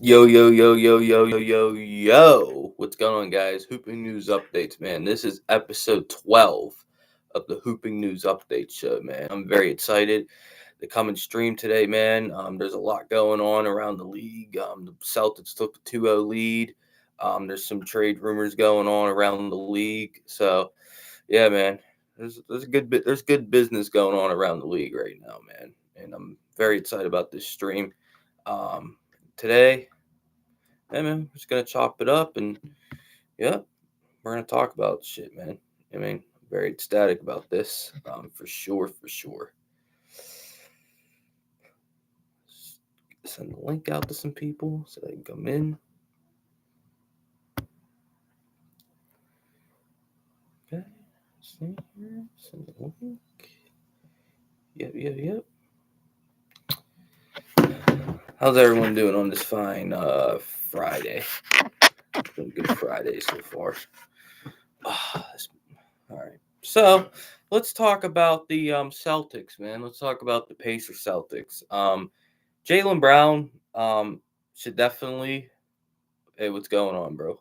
Yo, yo, yo, yo, yo, yo, yo, yo. What's going on, guys? Hooping News Updates, man. This is episode 12 of the Hooping News Update show, man. I'm very excited to come and stream today, man. There's a lot going on around the league. The Celtics took the 2-0 lead. There's some trade rumors going on around the league. So, yeah, man. There's a good bit. There's good business going on around the league right now, man. And I'm very excited about this stream. Um, Today, hey man, we're just gonna chop it up and yeah, we're gonna talk about shit, man. I'm very ecstatic about this, for sure, for sure. Send the link out to some people so they can come in. Okay, see here, send the link. Yep, yep, yep. How's everyone doing on this fine Friday? Been a good Friday so far. Ah, all right. So let's talk about the Celtics, man. Let's talk about the Pacer Celtics. Jalen Brown should definitely. Hey, what's going on, bro?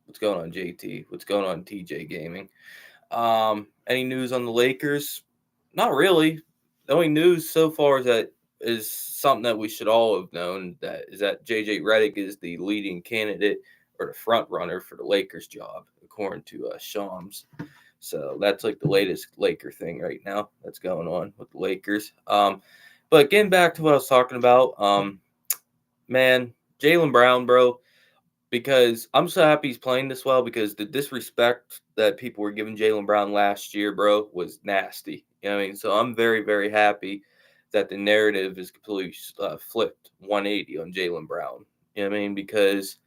What's going on, JT? What's going on, TJ Gaming? Any news on the Lakers? Not really. The only news so far is something that we should all have known, that is that JJ Redick is the leading candidate or the front runner for the Lakers job, according to Shams. So that's like the latest Laker thing right now that's going on with the Lakers. But getting back to what I was talking about, man, Jalen Brown, bro, because I'm so happy he's playing this well because the disrespect that people were giving Jalen Brown last year, bro, was nasty. You know what I mean? So I'm very, very happy that the narrative is completely flipped 180 on Jalen Brown. You know what I mean? Because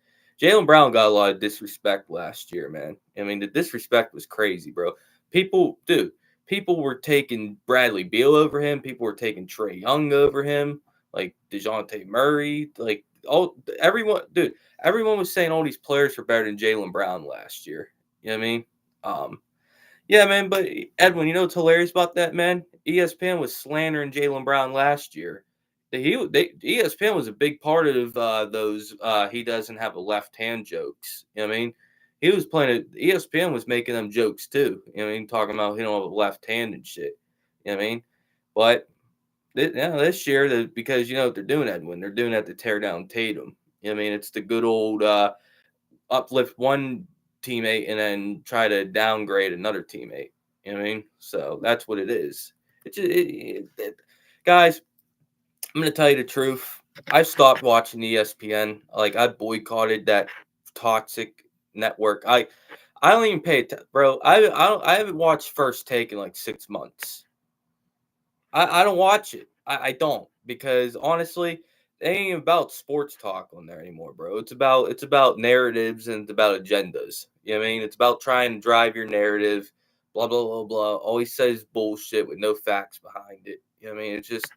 Jalen Brown got a lot of disrespect last year, man. I mean, the disrespect was crazy, bro. People, dude, people were taking Bradley Beal over him. People were taking Trey Young over him, like DeJounte Murray, like all everyone, dude. Everyone was saying all these players were better than Jalen Brown last year. You know what I mean? Um, yeah, man. But Edwin, you know what's hilarious about that, man? ESPN was slandering Jalen Brown last year. ESPN was a big part of those. He doesn't have a left hand jokes. You know what I mean? He was playing it. ESPN was making them jokes too. You know what I mean? Talking about he don't have a left hand and shit. You know what I mean? But this year, because you know what they're doing, Edwin, they're doing that to tear down Tatum. You know what I mean? It's the good old uplift one teammate and then try to downgrade another teammate. You know what I mean? So that's what it is. It's just, guys. I'm gonna tell you the truth. I stopped watching ESPN. Like I boycotted that toxic network. I don't even pay attention, bro. I haven't watched First Take in like 6 months. I don't watch it. I don't because honestly, it ain't even about sports talk on there anymore, bro. It's about narratives and it's about agendas. You know what I mean? It's about trying to drive your narrative, blah blah blah blah. Always says bullshit with no facts behind it. You know what I mean? It's just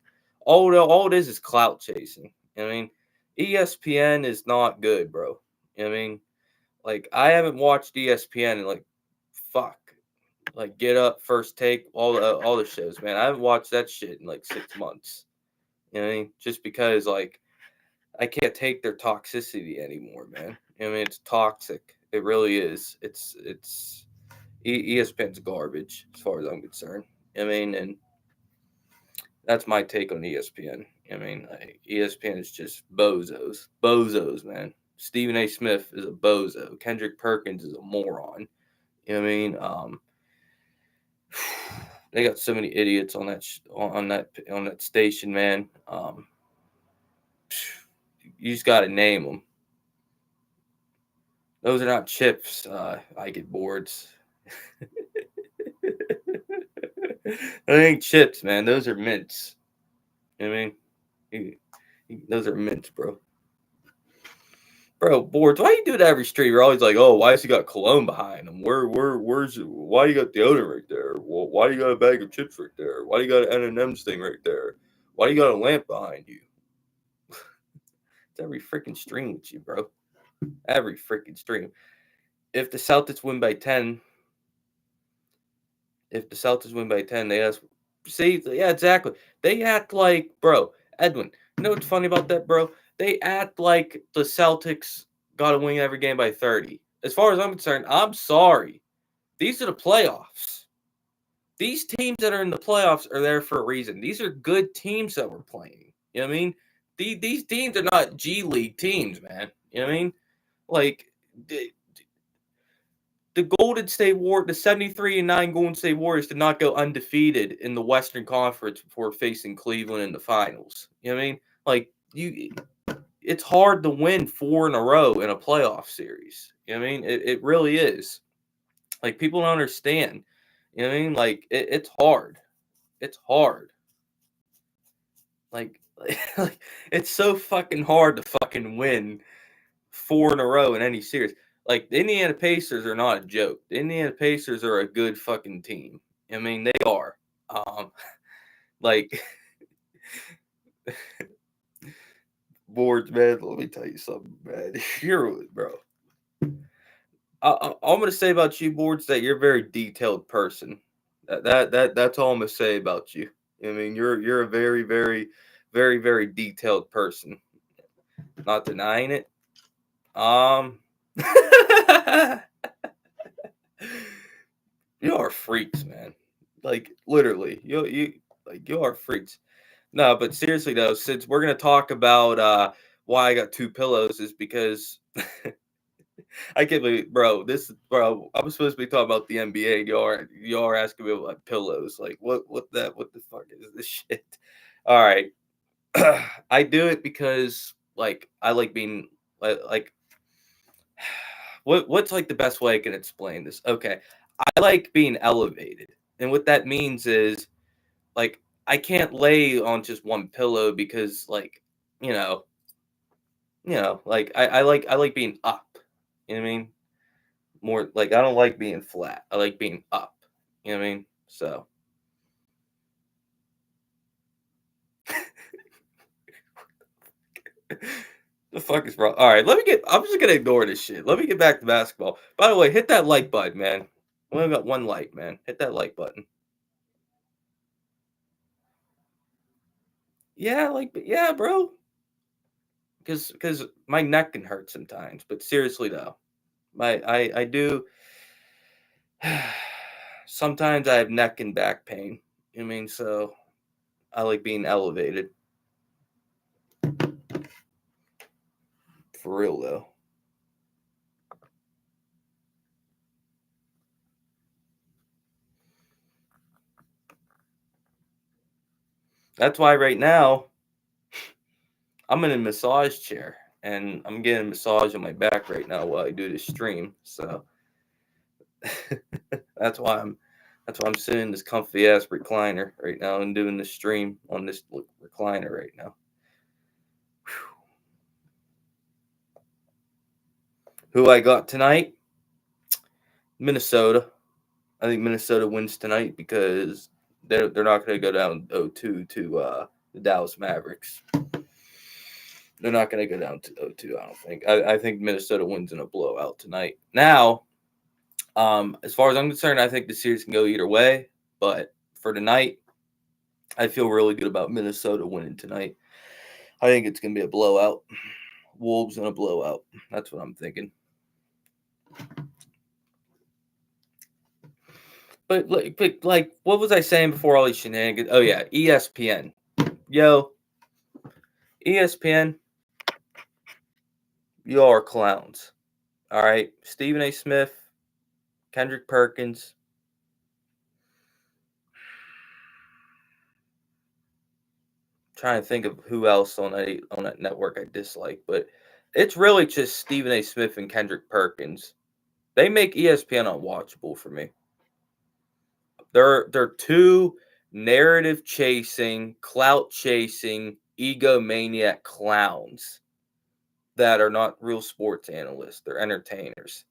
all it is clout chasing. You know what I mean? ESPN is not good, bro. You know what I mean? Like I haven't watched ESPN in like fuck, like Get Up, First Take, all the shows, man. I haven't watched that shit in like 6 months. You know what I mean? Just because like I can't take their toxicity anymore, man. I mean, it's toxic. It really is. ESPN's garbage as far as I'm concerned. I mean, and that's my take on ESPN. I mean, like, ESPN is just bozos, man. Stephen A. Smith is a bozo. Kendrick Perkins is a moron. You know what I mean? They got so many idiots on that station, man. You just got to name them. Those are not chips. I get boards. Those ain't chips, man. Those are mints. You know what I mean? Those are mints, bro. Bro, boards. Why you do that every street? You're always like, oh, why has he got cologne behind him? Where's? Why you got deodorant right there? Why you got a bag of chips right there? Why you got an M&M's thing right there? Why you got a lamp behind you? It's every freaking stream with you, bro. Every freaking stream. If the Celtics win by 10, they ask, see, yeah, exactly. They act like, bro, Edwin, you know what's funny about that, bro? they act like the Celtics got to win every game by 30. As far as I'm concerned, I'm sorry. These are the playoffs. These teams that are in the playoffs are there for a reason. These are good teams that we're playing. You know what I mean? These teams are not G League teams, man. You know what I mean? Like the Golden State the 73-9 Golden State Warriors did not go undefeated in the Western Conference before facing Cleveland in the finals. You know what I mean? Like it's hard to win 4 in a row in a playoff series. You know what I mean? It really is. Like people don't understand. You know what I mean? Like it's hard. It's hard. Like, like it's so fucking hard to fucking win 4 in a row in any series. Like the Indiana Pacers are not a joke. The Indiana Pacers are a good fucking team. I mean, they are. Like Boards, man. Let me tell you something, man. Bro. I'm gonna say about you, Boards, that you're a very detailed person. That's all I'm gonna say about you. I mean, you're a very, very, very, very detailed person. Not denying it. You are freaks, man. Like literally, you are freaks. No, but seriously though, since we're gonna talk about why I got 2 pillows, is because I can't believe, bro. I was supposed to be talking about the NBA. Y'all are asking me about pillows. Like what the fuck is this shit? All right, I do it because like I like being like what's like the best way I can explain this? Okay, I like being elevated, and what that means is like I can't lay on just one pillow because like you know like I like being up. You know what I mean? More like I don't like being flat. I like being up. You know what I mean? So the fuck is wrong? All right, I'm just gonna ignore this shit. Let me get back to basketball. By the way, hit that like button, man. We only got one like, man. Hit that like button. Yeah, yeah, bro. Because my neck can hurt sometimes. But seriously though, I do. Sometimes I have neck and back pain. I mean, so I like being elevated. For real though. That's why right now I'm in a massage chair and I'm getting a massage on my back right now while I do this stream. So that's why I'm sitting in this comfy ass recliner right now and doing this stream on this recliner right now. Whew. Who I got tonight? Minnesota. I think Minnesota wins tonight because they're not going to go down 0-2 to the Dallas Mavericks. They're not going to go down to 0-2, I don't think. I think Minnesota wins in a blowout tonight. Now, as far as I'm concerned, I think the series can go either way. But for tonight, I feel really good about Minnesota winning tonight. I think it's going to be a blowout. Wolves in a blowout. That's what I'm thinking. But like, what was I saying before all these shenanigans? Oh, yeah, ESPN. Yo, ESPN, you are clowns. All right, Stephen A. Smith, Kendrick Perkins. Trying to think of who else on that network I dislike, but it's really just Stephen A. Smith and Kendrick Perkins. They make ESPN unwatchable for me. They're two narrative chasing, clout chasing, egomaniac clowns that are not real sports analysts. They're entertainers.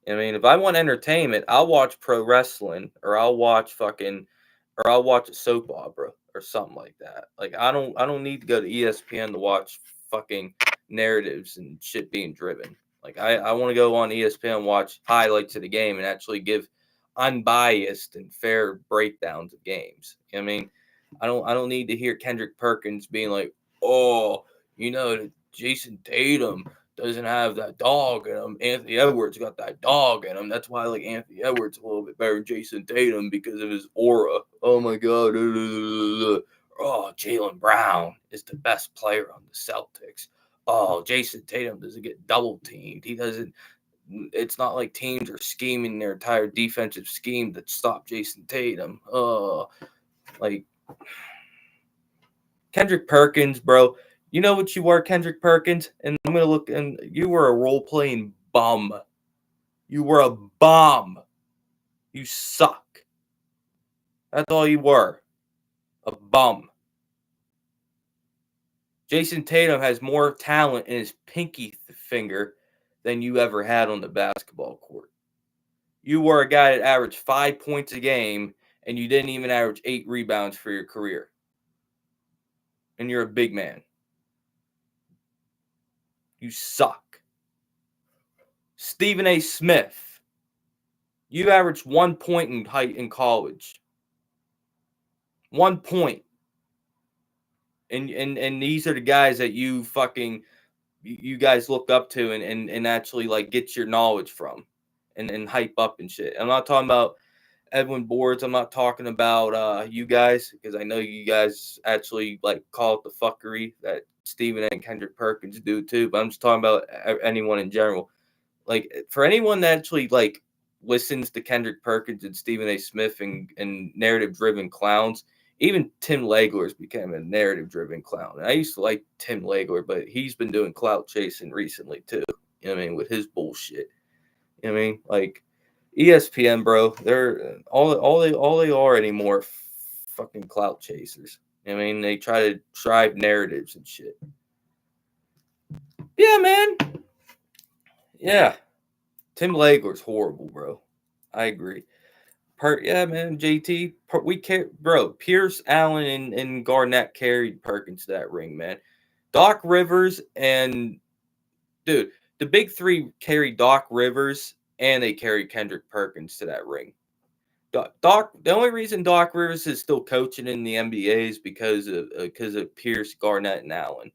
I mean, if I want entertainment, I'll watch pro wrestling or I'll watch a soap opera or something like that. Like I don't need to go to ESPN to watch fucking narratives and shit being driven. Like I want to go on ESPN and watch highlights of the game and actually give unbiased and fair breakdowns of games. I mean, I don't need to hear Kendrick Perkins being like, "Oh, you know, Jason Tatum doesn't have that dog in him. Anthony Edwards got that dog in him. That's why I like Anthony Edwards a little bit better than Jason Tatum because of his aura. Oh my God. Oh, Jaylen Brown is the best player on the Celtics. Oh, Jason Tatum doesn't get double teamed. He doesn't. It's not like teams are scheming their entire defensive scheme to stop Jason Tatum. Like Kendrick Perkins, bro. You know what you were, Kendrick Perkins? And I'm going to look, and you were a role-playing bum. You were a bum. You suck. That's all you were. A bum. Jason Tatum has more talent in his pinky finger than you ever had on the basketball court. You were a guy that averaged 5 points a game, and you didn't even average 8 rebounds for your career. And you're a big man. You suck. Stephen A. Smith. You averaged 1 point in height in college. 1 point. And these are the guys that you guys look up to and actually like get your knowledge from and hype up and shit. I'm not talking about Edwin Boards. I'm not talking about you guys, because I know you guys actually like call it the fuckery that Stephen and Kendrick Perkins do too. But I'm just talking about anyone in general. Like, for anyone that actually like listens to Kendrick Perkins and Stephen A. Smith and narrative-driven clowns, even Tim Legler's became a narrative-driven clown. And I used to like Tim Legler, but he's been doing clout chasing recently too. You know what I mean? With his bullshit. You know what I mean? Like ESPN, bro, they're all they are anymore. Fucking clout chasers. You know what I mean? They try to drive narratives and shit. Yeah, man. Yeah. Tim Legler's horrible, bro. I agree. Yeah, man, JT, bro. Pierce, Allen, and Garnett carried Perkins to that ring, man. Doc Rivers and dude, the big three carried Doc Rivers and they carried Kendrick Perkins to that ring. The only reason Doc Rivers is still coaching in the NBA is because of Pierce, Garnett, and Allen,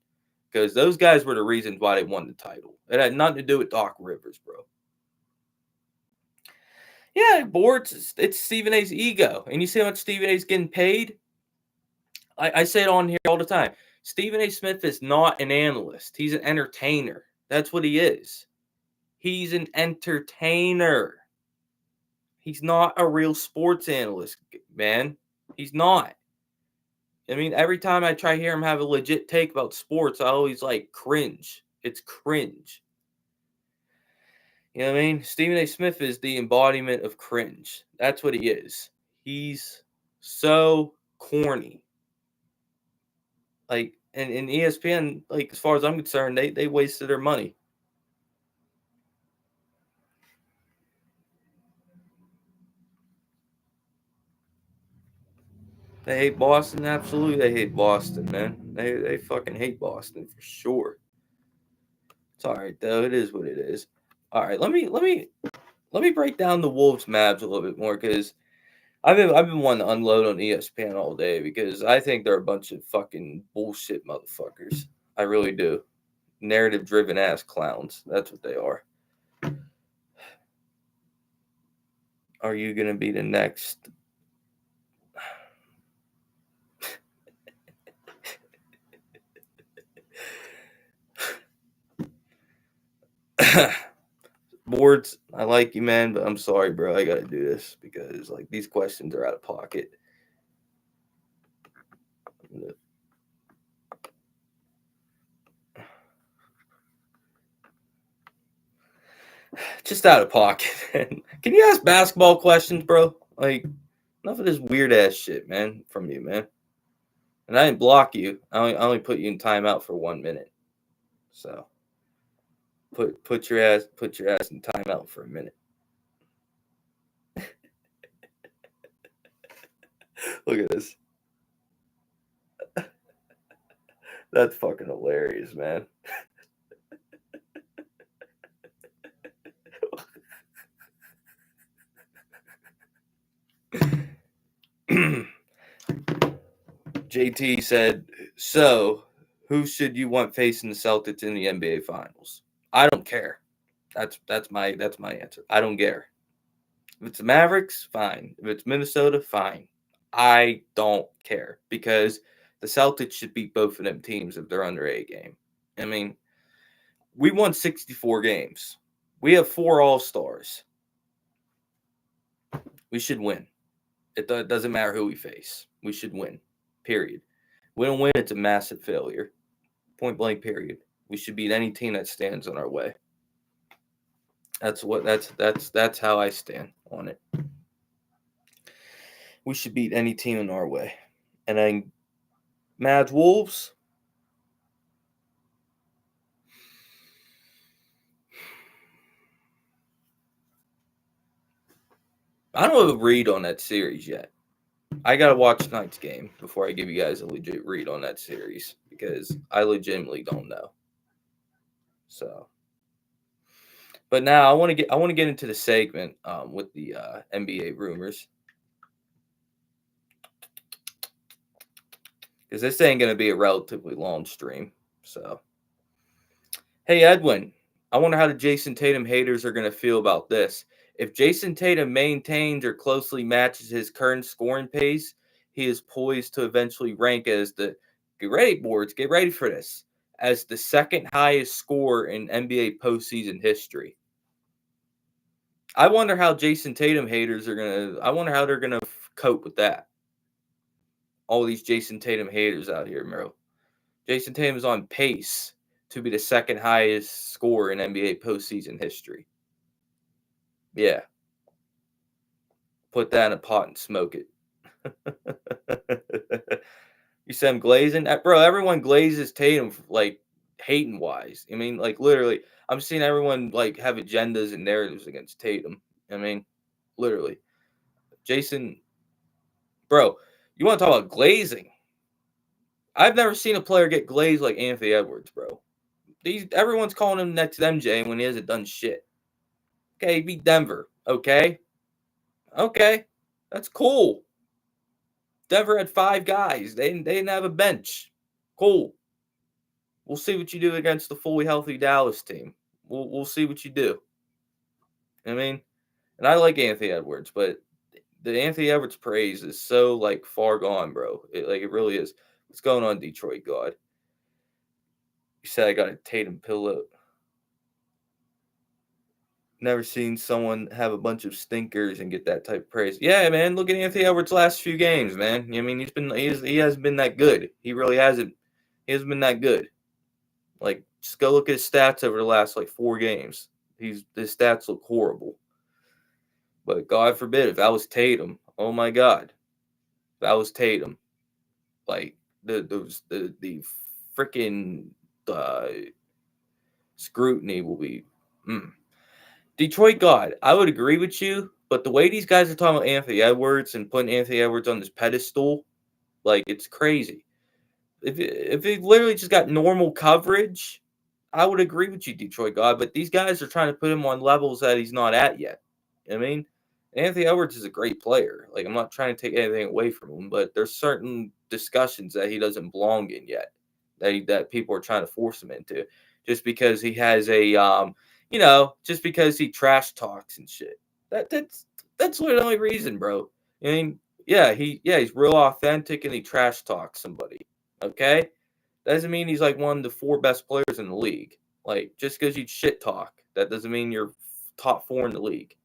because those guys were the reasons why they won the title. It had nothing to do with Doc Rivers, bro. Yeah, Boards, it's Stephen A's ego. And you see how much Stephen A's getting paid? I say it on here all the time. Stephen A. Smith is not an analyst. He's an entertainer. That's what he is. He's an entertainer. He's not a real sports analyst, man. He's not. I mean, every time I try to hear him have a legit take about sports, I always like cringe. It's cringe. You know what I mean? Stephen A. Smith is the embodiment of cringe. That's what he is. He's so corny. Like, and ESPN, like, as far as I'm concerned, they wasted their money. They hate Boston. Absolutely, they hate Boston, man. They fucking hate Boston for sure. It's all right though. It is what it is. All right, let me break down the Wolves Mavs a little bit more, because I've been wanting to unload on ESPN all day, because I think they're a bunch of fucking bullshit motherfuckers. I really do. Narrative driven ass clowns. That's what they are. Are you gonna be the next? Boards, I like you, man, but I'm sorry, bro. I gotta do this because like these questions are out of pocket. Just out of pocket. Can you ask basketball questions, bro? Like, enough of this weird ass shit, man, from you, man. And I didn't block you. I only put you in timeout for 1 minute. So put your ass in timeout for a minute. Look at this. That's fucking hilarious, man. JT said, so Who should you want facing the Celtics in the NBA Finals? I don't care. That's my answer. I don't care. If it's the Mavericks, fine. If it's Minnesota, fine. I don't care because the Celtics should beat both of them teams if they're under a game. I mean, we won 64 games. We have 4 All-Stars. We should win. It doesn't matter who we face. We should win. Period. We don't win, it's a massive failure. Point blank, period. We should beat any team that stands on our way. That's how I stand on it. We should beat any team in our way. And then Mavs Wolves. I don't have a read on that series yet. I gotta watch tonight's game before I give you guys a legit read on that series because I legitimately don't know. So, but now I want to get into the segment with the NBA rumors because this ain't gonna be a relatively long stream. So, hey Edwin, I wonder how the Jason Tatum haters are gonna feel about this. If Jason Tatum maintains or closely matches his current scoring pace, he is poised to eventually rank as the get ready boards, get ready for this, as the second highest scorer in NBA postseason history. I wonder how Jason Tatum haters are I wonder how they're gonna cope with that. All these Jason Tatum haters out here, bro. Jason Tatum is on pace to be the second highest scorer in NBA postseason history. Yeah. Put that in a pot and smoke it. You said I'm glazing? Bro, everyone glazes Tatum, like, hating wise. I mean, like, literally, I'm seeing everyone, like, have agendas and narratives against Tatum. I mean, literally. Jason, bro, you want to talk about glazing? I've never seen a player get glazed like Anthony Edwards, bro. Everyone's calling him next MJ when he hasn't done shit. Okay, he beat Denver. Okay, that's cool. Denver had 5 guys. They didn't have a bench. Cool. We'll see what you do against the fully healthy Dallas team. We'll see what you do. I mean, and I like Anthony Edwards, but the Anthony Edwards praise is so like far gone, bro. It really is. What's going on, Detroit God? You said I got a Tatum pillow. Never seen someone have a bunch of stinkers and get that type of praise. Yeah, man. Look at Anthony Edwards' last few games, man. I mean, he hasn't been that good. He really hasn't. He hasn't been that good. Like, just go look at his stats over the last like 4 games. His stats look horrible. But God forbid if that was Tatum. Oh my God, if that was Tatum. Like the freaking scrutiny will be. Detroit God, I would agree with you, but the way these guys are talking about Anthony Edwards and putting Anthony Edwards on this pedestal, like, it's crazy. If he literally just got normal coverage, I would agree with you, Detroit God. But these guys are trying to put him on levels that he's not at yet. I mean, Anthony Edwards is a great player. Like, I'm not trying to take anything away from him, but there's certain discussions that he doesn't belong in yet. That people are trying to force him into, just because he has a just because he trash talks and shit. That's the only reason, bro. I mean, he's real authentic and he trash talks somebody. Okay? Doesn't mean he's like one of the 4 best players in the league. Like, just because you shit talk, that doesn't mean you're top 4 in the league.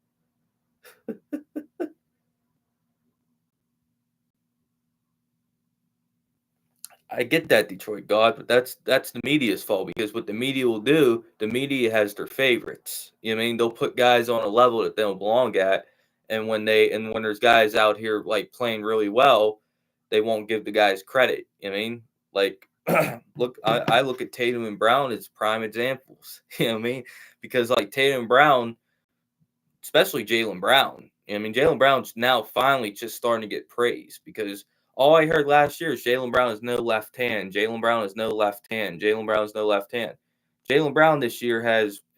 I get that, Detroit God, but that's the media's fault, because what the media will do, the media has their favorites. You know what I mean? They'll put guys on a level that they don't belong at, and when there's guys out here like playing really well, they won't give the guys credit. You know what I mean? Like, I look at Tatum and Brown as prime examples. You know what I mean? Because like Tatum and Brown, especially Jaylen Brown. I mean, Jaylen Brown's now finally just starting to get praise, because all I heard last year is Jaylen Brown is no left hand. Jaylen Brown is no left hand. Jaylen Brown is no left hand. Jaylen Brown this year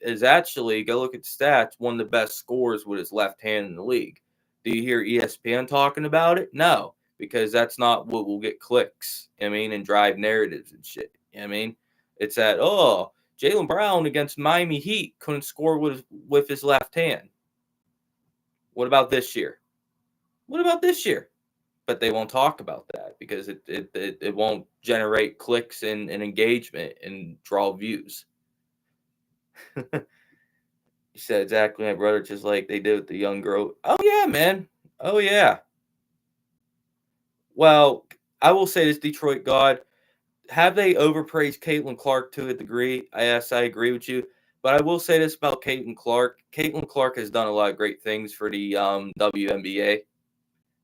is actually, go look at the stats, one of the best scorers with his left hand in the league. Do you hear ESPN talking about it? No, because that's not what will get clicks. I mean, and drive narratives and shit. You know what I mean? It's that, Jaylen Brown against Miami Heat couldn't score with his left hand. What about this year? What about this year? But they won't talk about that because it won't generate clicks and engagement and draw views. You said exactly my brother, just like they did with the young girl. Oh yeah, man. Oh yeah. Well, I will say this, Detroit God. Have they overpraised Caitlin Clark to a degree? Yes, I agree with you. But I will say this about Caitlin Clark. Caitlin Clark has done a lot of great things for the WNBA. You know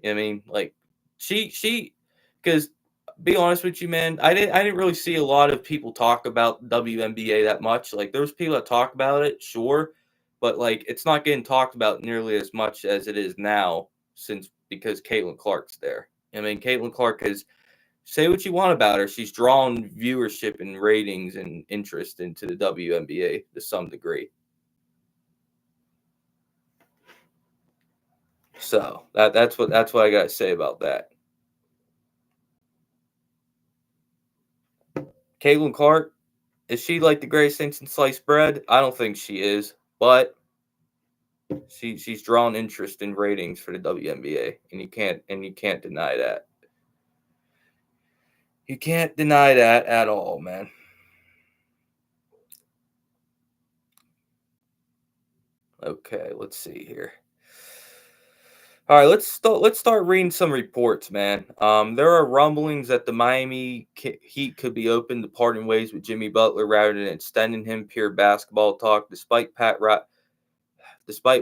what I mean? Like she because be honest with you, man, I didn't really see a lot of people talk about WNBA that much. Like there was people that talk about it, sure, but like it's not getting talked about nearly as much as it is now because Caitlin Clark's there. I mean, Caitlin Clark has say what you want about her. She's drawn viewership and ratings and interest into the WNBA to some degree. So that's what I gotta say about that. Caitlin Clark, is she like the greatest thing since sliced bread? I don't think she is, but she's drawn interest in ratings for the WNBA, and you can't deny that. You can't deny that at all, man. Okay, let's see here. All right, let's start reading some reports, man. There are rumblings that the Miami Heat could be open to parting ways with Jimmy Butler rather than extending him. Pure basketball talk, despite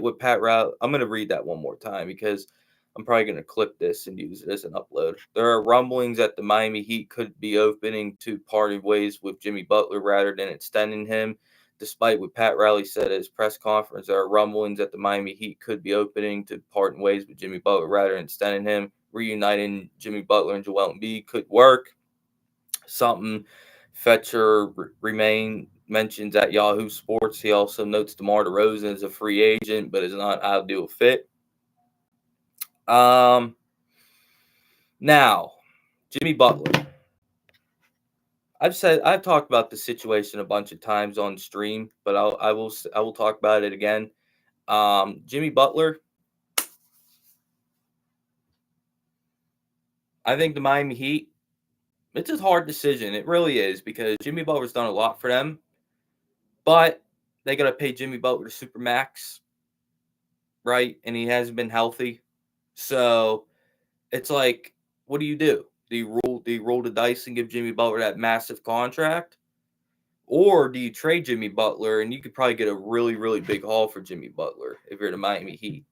what Pat Riley. I'm going to read that one more time because I'm probably going to clip this and use it as an upload. There are rumblings that the Miami Heat could be opening to parting ways with Jimmy Butler rather than extending him. Despite what Pat Riley said at his press conference, there are rumblings that the Miami Heat could be opening to parting ways with Jimmy Butler rather than extending him. Reuniting Jimmy Butler and Joel Embiid could work. Something Fetcher mentions at Yahoo Sports. He also notes DeMar DeRozan is a free agent, but is not an ideal fit. Now, Jimmy Butler. I've talked about the situation a bunch of times on stream, but I will talk about it again. Jimmy Butler. I think the Miami Heat. It's a hard decision. It really is because Jimmy Butler's done a lot for them, but they got to pay Jimmy Butler to supermax, right? And he hasn't been healthy, so it's like, what do you do? Do you roll the dice and give Jimmy Butler that massive contract? Or do you trade Jimmy Butler and you could probably get a really, really big haul for Jimmy Butler if you're the Miami Heat?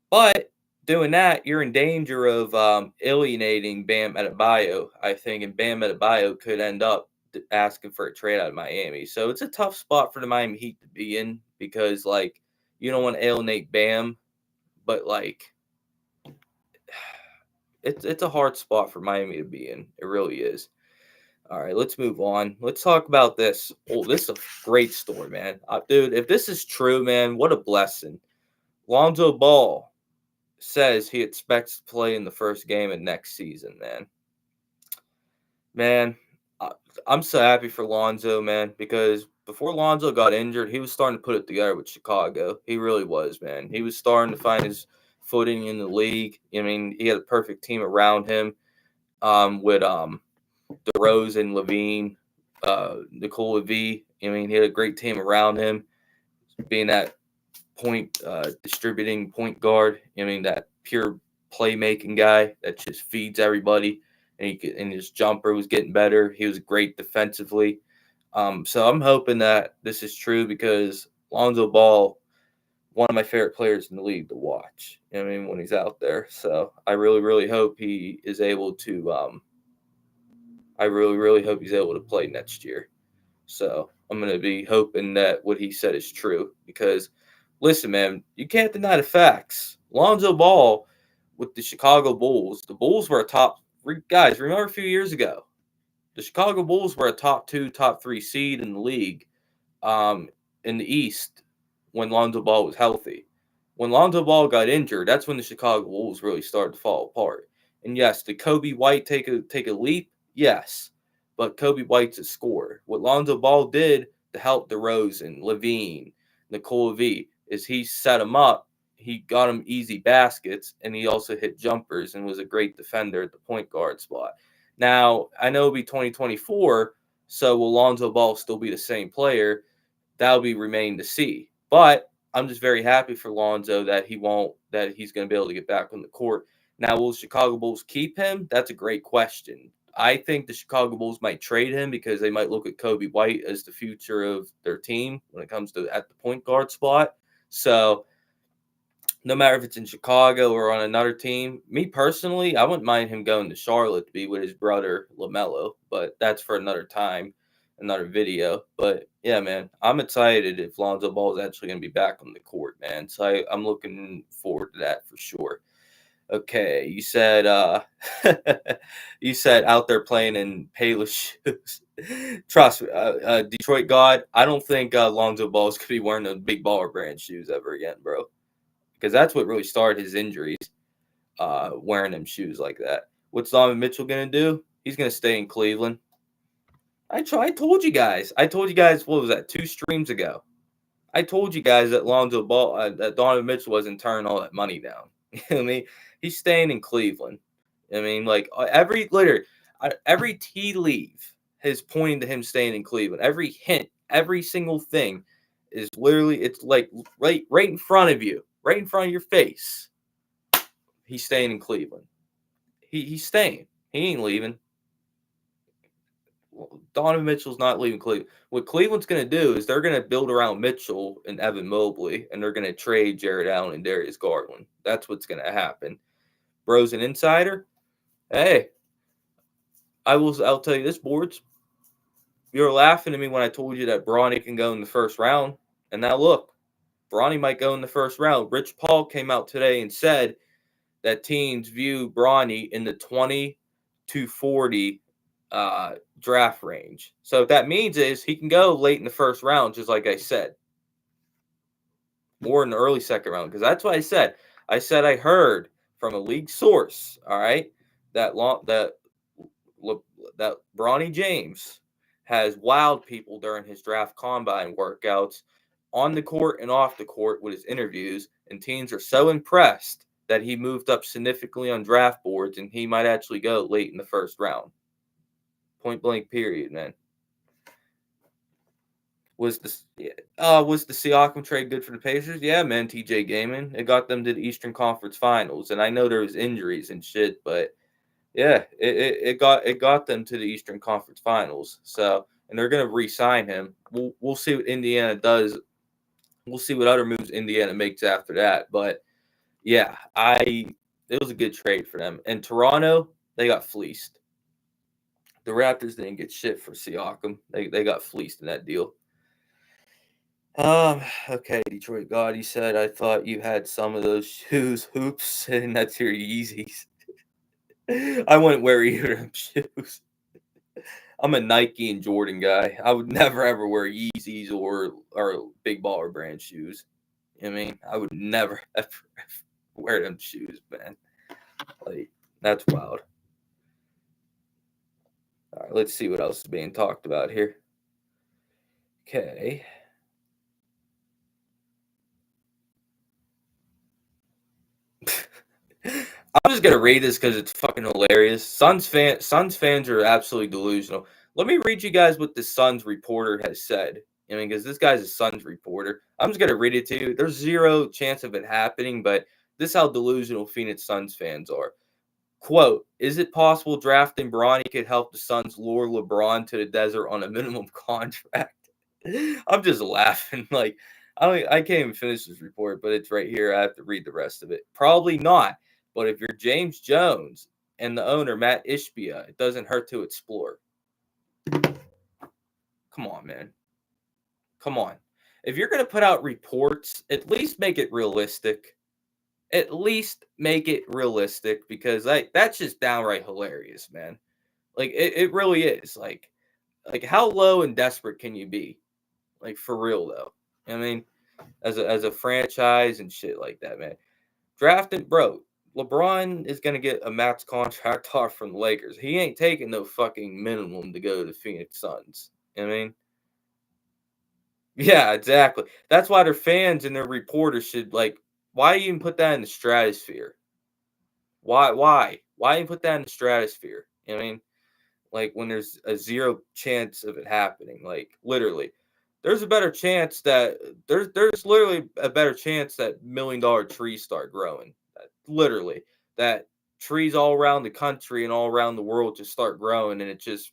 But doing that, you're in danger of alienating Bam Adebayo, I think, and Bam Adebayo could end up asking for a trade out of Miami. So it's a tough spot for the Miami Heat to be in because, like, you don't want to alienate Bam, but, like, it's a hard spot for Miami to be in. It really is. All right, let's move on. Let's talk about this. Oh, this is a great story, man. Dude, if this is true, man, what a blessing. Lonzo Ball says he expects to play in the first game of next season, man. Man, I'm so happy for Lonzo, man, because before Lonzo got injured, he was starting to put it together with Chicago. He really was, man. He was starting to find his footing in the league. I mean, he had a perfect team around him with DeRozan, LaVine, Nicole V. I mean, he had a great team around him, being that distributing point guard. I mean, that pure playmaking guy that just feeds everybody, and his jumper was getting better. He was great defensively. So I'm hoping that this is true because Lonzo Ball, one of my favorite players in the league to watch. I mean, when he's out there. So I really, really hope he is able to. I really, really hope he's able to play next year. So I'm going to be hoping that what he said is true because, listen, man, you can't deny the facts. Lonzo Ball with the Chicago Bulls, the Bulls were a top guys. Remember a few years ago, the Chicago Bulls were a top 2, top 3 seed in the league in the East when Lonzo Ball was healthy. When Lonzo Ball got injured, that's when the Chicago Bulls really started to fall apart. And yes, did Kobe White take a leap? Yes. but Kobe White's a scorer. What Lonzo Ball did to help DeRozan, Levine, Nikola V is he set him up. He got him easy baskets, and he also hit jumpers and was a great defender at the point guard spot. Now, I know it'll be 2024, so will Lonzo Ball still be the same player? That'll be remain to see. But I'm just very happy for Lonzo that he's going to be able to get back on the court. Now, will Chicago Bulls keep him? That's a great question. I think the Chicago Bulls might trade him because they might look at Kobe White as the future of their team when it comes to at the point guard spot. So no matter if it's in Chicago or on another team, me personally, I wouldn't mind him going to Charlotte to be with his brother LaMelo, but that's for another time, another video. But yeah, man, I'm excited if Lonzo Ball is actually going to be back on the court, man. So I'm looking forward to that for sure. Okay, you said you said out there playing in Payless shoes. Trust me, Detroit God, I don't think Lonzo Ball is going to be wearing those big baller brand shoes ever again, bro. Because that's what really started his injuries, wearing them shoes like that. What's Donovan Mitchell going to do? He's going to stay in Cleveland. I told you guys. What was that, 2 streams ago? I told you guys that Lonzo Ball, that Donovan Mitchell wasn't turning all that money down. You know what I mean? He's staying in Cleveland. I mean, like every tea leaf is pointing to him staying in Cleveland. Every hint, every single thing is literally, it's like right in front of you, right in front of your face. He's staying in Cleveland. He's staying. He ain't leaving. Donovan Mitchell's not leaving Cleveland. What Cleveland's going to do is they're going to build around Mitchell and Evan Mobley, and they're going to trade Jared Allen and Darius Garland. That's what's going to happen. Bro's an insider. Hey, I'll tell you this, boards. You were laughing at me when I told you that Bronny can go in the first round. And now look, Bronny might go in the first round. Rich Paul came out today and said that teams view Bronny in the 20 to 40 draft range. So what that means is he can go late in the first round, just like I said. More in the early second round, because that's what I said. I heard from a league source, all right, that Bronny James has wowed people during his draft combine workouts on the court and off the court with his interviews, and teams are so impressed that he moved up significantly on draft boards, and he might actually go late in the first round. Point blank period, man. Was the Siakam trade good for the Pacers? Yeah, man, TJ Gaiman. It got them to the Eastern Conference Finals. And I know there was injuries and shit, but yeah, it got them to the Eastern Conference Finals. So, and they're gonna re-sign him. We'll see what Indiana does. We'll see what other moves Indiana makes after that. But yeah, it was a good trade for them. And Toronto, they got fleeced. The Raptors didn't get shit for Siakam. They got fleeced in that deal. Okay, Detroit God, he said, I thought you had some of those shoes, hoops, and that's your Yeezys. I wouldn't wear either of them shoes. I'm a Nike and Jordan guy. I would never ever wear Yeezys or Big Baller brand shoes. I mean, I would never ever wear them shoes, man. Like, that's wild. All right, let's see what else is being talked about here. Okay. I'm just gonna read this because it's fucking hilarious. Suns fans are absolutely delusional. Let me read you guys what the Suns reporter has said. I mean, because this guy's a Suns reporter. I'm just gonna read it to you. There's zero chance of it happening, but this is how delusional Phoenix Suns fans are. Quote, is it possible drafting Bronny could help the Suns lure LeBron to the desert on a minimum contract? I'm just laughing. Like, I can't even finish this report, but it's right here. I have to read the rest of it. Probably not. But if you're James Jones and the owner, Matt Ishbia, it doesn't hurt to explore. Come on, man. Come on. If you're going to put out reports, at least make it realistic. At least make it realistic, because that's just downright hilarious, man. Like, it really is. Like how low and desperate can you be? Like, for real, though. I mean, as a franchise and shit like that, man. Drafting, bro. LeBron is going to get a max contract off from the Lakers. He ain't taking no fucking minimum to go to the Phoenix Suns. You know what I mean? Yeah, exactly. That's why their fans and their reporters should, like, why even put that in the stratosphere? Why even put that in the stratosphere? You know what I mean? Like, when there's a zero chance of it happening, like, literally. There's a better chance that there's literally a better chance that $1 million trees start growing. Literally, that trees all around the country and all around the world just start growing, and it's just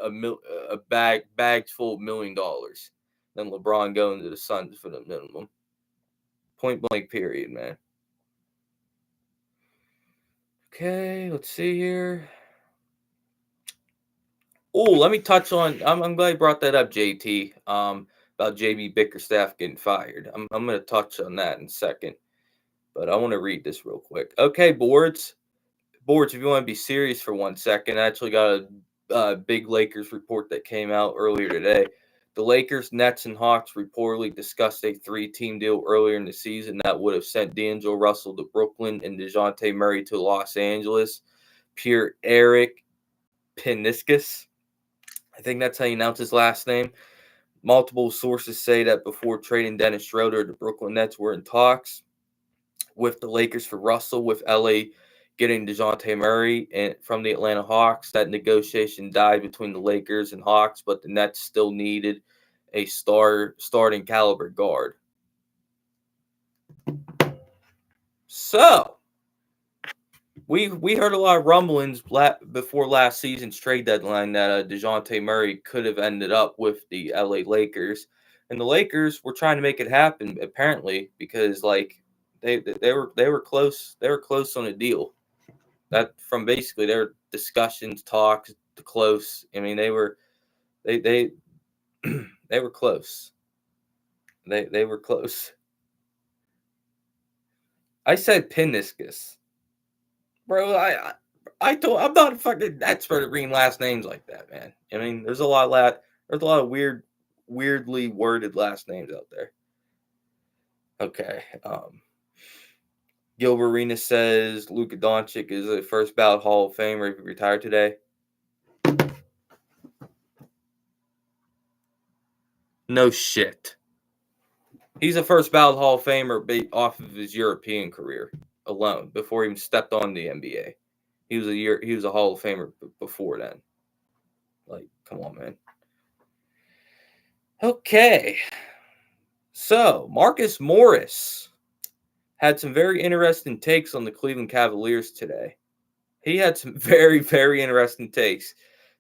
a bags full of $1 million. Then LeBron going to the Suns for the minimum. Point blank. Period, man. Okay, let's see here. Oh, let me touch on. I'm glad you brought that up, JT. About JB Bickerstaff getting fired. I'm going to touch on that in a second, but I want to read this real quick. Okay, boards. If you want to be serious for 1 second, I actually got a big Lakers report that came out earlier today. The Lakers, Nets, and Hawks reportedly discussed a 3-team deal earlier in the season that would have sent D'Angelo Russell to Brooklyn and DeJounte Murray to Los Angeles. Pierre-Eric Piniscus, I think that's how you announce his last name. Multiple sources say that before trading Dennis Schroeder, the Brooklyn Nets were in talks with the Lakers for Russell, with LA getting DeJounte Murray and from the Atlanta Hawks. That negotiation died between the Lakers and Hawks, but the Nets still needed a starting caliber guard. So we heard a lot of rumblings before last season's trade deadline that DeJounte Murray could have ended up with the LA Lakers, and the Lakers were trying to make it happen apparently because like they were close on a deal. That from basically their discussions, talks, to close. I mean, they were they were close. They were close. I said Piniscus, bro. I'm not a fucking expert at reading last names like that, man. I mean, there's a lot of weirdly worded last names out there. Okay. Gilbert Arenas says Luka Doncic is a first ballot Hall of Famer if he retired today. No shit. He's a first ballot Hall of Famer off of his European career alone before he even stepped on the NBA. He was a Hall of Famer before then. Like, come on, man. Okay. So, Marcus Morris had some very interesting takes on the Cleveland Cavaliers today. He had some very, very interesting takes.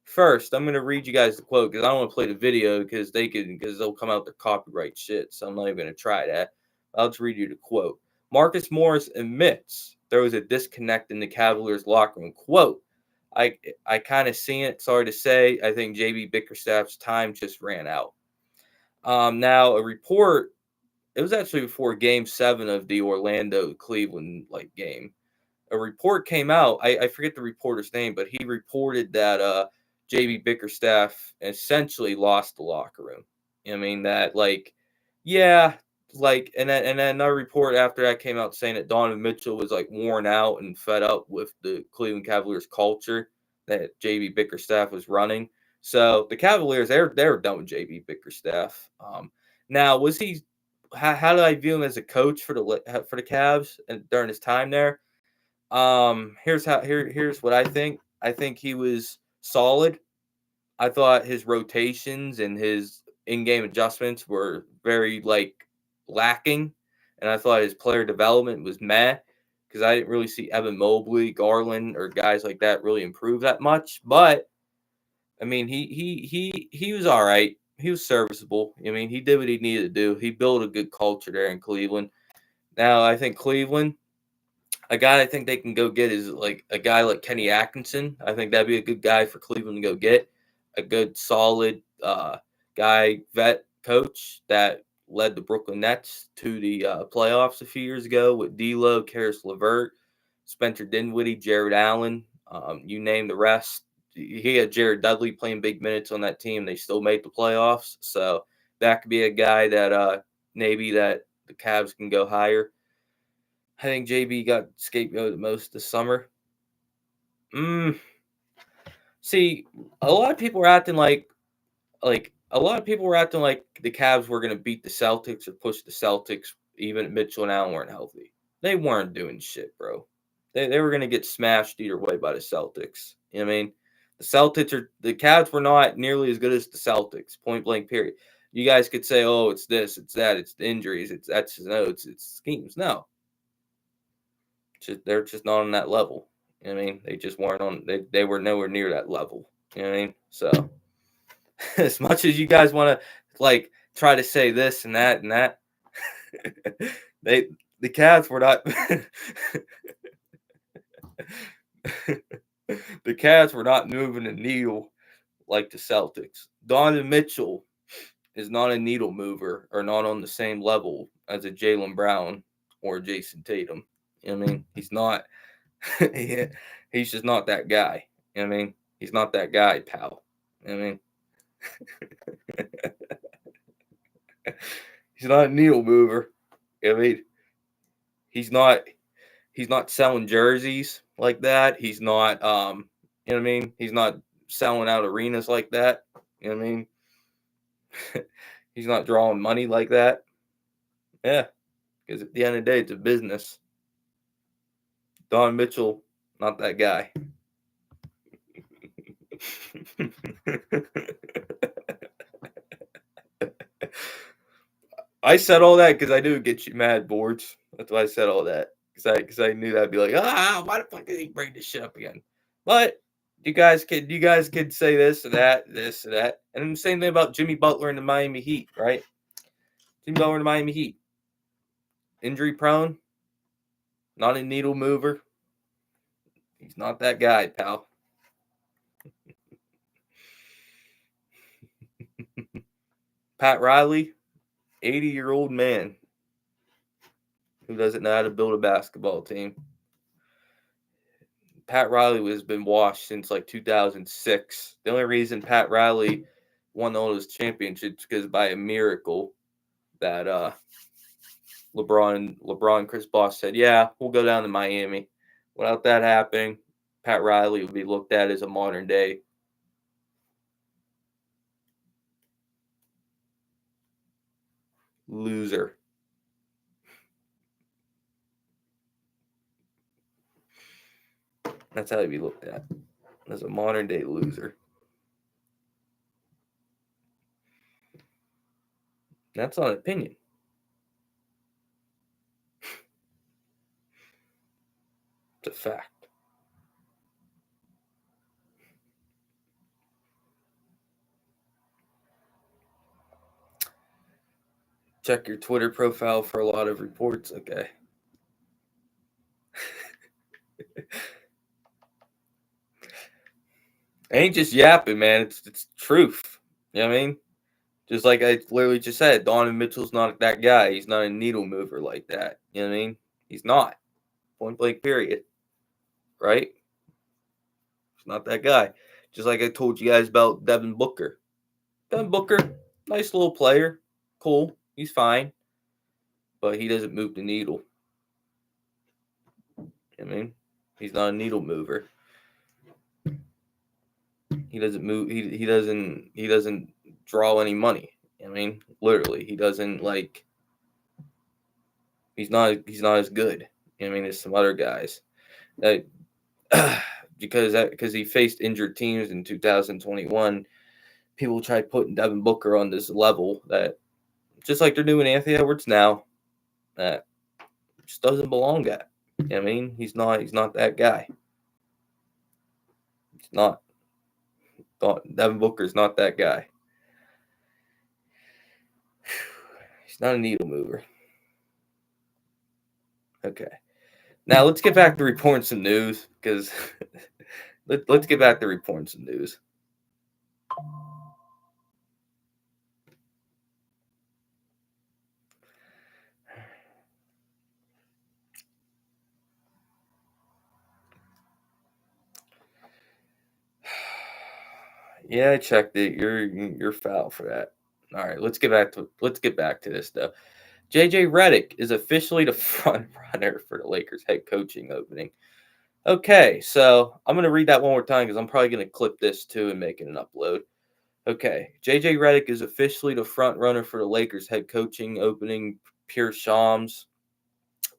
First, I'm going to read you guys the quote because I don't want to play the video because they'll come out with copyright shit. So I'm not even going to try that. I'll just read you the quote. Marcus Morris admits there was a disconnect in the Cavaliers locker room. Quote, I kind of seen it. Sorry to say. I think JB Bickerstaff's time just ran out. Now, a report, it was actually before Game 7 of the Orlando-Cleveland game. A report came out. I forget the reporter's name, but he reported that JB Bickerstaff essentially lost the locker room. I mean that and then another report after that came out saying that Donovan Mitchell was worn out and fed up with the Cleveland Cavaliers culture that JB Bickerstaff was running. So the Cavaliers they're done with JB Bickerstaff. Now was he? How did I view him as a coach for the Cavs and during his time there? Here's what I think. I think he was solid. I thought his rotations and his in-game adjustments were very lacking, and I thought his player development was meh because I didn't really see Evan Mobley, Garland, or guys like that really improve that much. But I mean, he was all right. He was serviceable. I mean, he did what he needed to do. He built a good culture there in Cleveland. Now I think Cleveland. A guy I think they can go get is a guy like Kenny Atkinson. I think that'd be a good guy for Cleveland to go get. A good, solid guy, vet coach that led the Brooklyn Nets to the playoffs a few years ago with D'Lo, Karis LeVert, Spencer Dinwiddie, Jared Allen. You name the rest. He had Jared Dudley playing big minutes on that team. They still made the playoffs. So that could be a guy that maybe that the Cavs can go hire. I think JB got scapegoated most this summer. See, a lot of people were acting like a lot of people were acting like the Cavs were going to beat the Celtics or push the Celtics even if Mitchell and Allen weren't healthy. They weren't doing shit, bro. They were going to get smashed either way by the Celtics. You know what I mean? The Cavs were not nearly as good as the Celtics, point blank, period. You guys could say, oh, it's this, it's that, it's the injuries, it's schemes. No. They're just not on that level. You know what I mean? They just weren't on, they were nowhere near that level. You know what I mean? So, as much as you guys want to, like, try to say this and that, the Cavs were not. The Cavs were not moving the needle like the Celtics. Donovan Mitchell is not a needle mover or not on the same level as a Jaylen Brown or Jason Tatum. You know what I mean? He's not. He's just not that guy. You know what I mean? He's not that guy, pal. You know what I mean? He's not a needle mover. I mean, he's not selling jerseys like that. He's not you know what I mean? He's not selling out arenas like that. You know what I mean? He's not drawing money like that. Yeah. Because at the end of the day, it's a business. Don Mitchell, not that guy. I said all that because I knew it'd get you mad, Boards. That's why I said all that. Because I knew that'd be like, why the fuck did he bring this shit up again? But you guys could say this or that, and the same thing about Jimmy Butler and the Miami Heat, right? Jimmy Butler and the Miami Heat, injury prone, not a needle mover. He's not that guy, pal. Pat Riley, 80-year-old man who doesn't know how to build a basketball team. Pat Riley has been washed since like 2006. The only reason Pat Riley won all those championships because by a miracle that LeBron and Chris Bosh said, yeah, we'll go down to Miami. Without that happening, Pat Riley would be looked at as a modern day loser. That's how he'd be looked at, as a modern day loser. That's not an opinion. It's a fact. Check your Twitter profile for a lot of reports. Okay. I ain't just yapping, man. It's truth. You know what I mean? Just like I literally just said, Donovan Mitchell's not that guy. He's not a needle mover like that. You know what I mean? He's not. Point blank, period. Right? He's not that guy. Just like I told you guys about Devin Booker. Devin Booker, nice little player. Cool. He's fine. But he doesn't move the needle. You know what I mean? He's not a needle mover. He doesn't move. He doesn't draw any money. I mean, literally, he doesn't like. He's not as good. I mean, as some other guys. Because he faced injured teams in 2021, people tried putting Devin Booker on this level that, just like they're doing Anthony Edwards now, that just doesn't belong at. I mean, he's not that guy. He's not. Devin Booker's not that guy. He's not a needle mover. Okay. Now let's get back to reporting some news, because let's get back to reporting some news. Yeah, I checked it. You're foul for that. All right, let's get back to this though. JJ Redick is officially the front runner for the Lakers head coaching opening. Okay, so I'm going to read that one more time because I'm probably going to clip this too and make it an upload. Okay, JJ Redick is officially the front runner for the Lakers head coaching opening. Pierre Shams.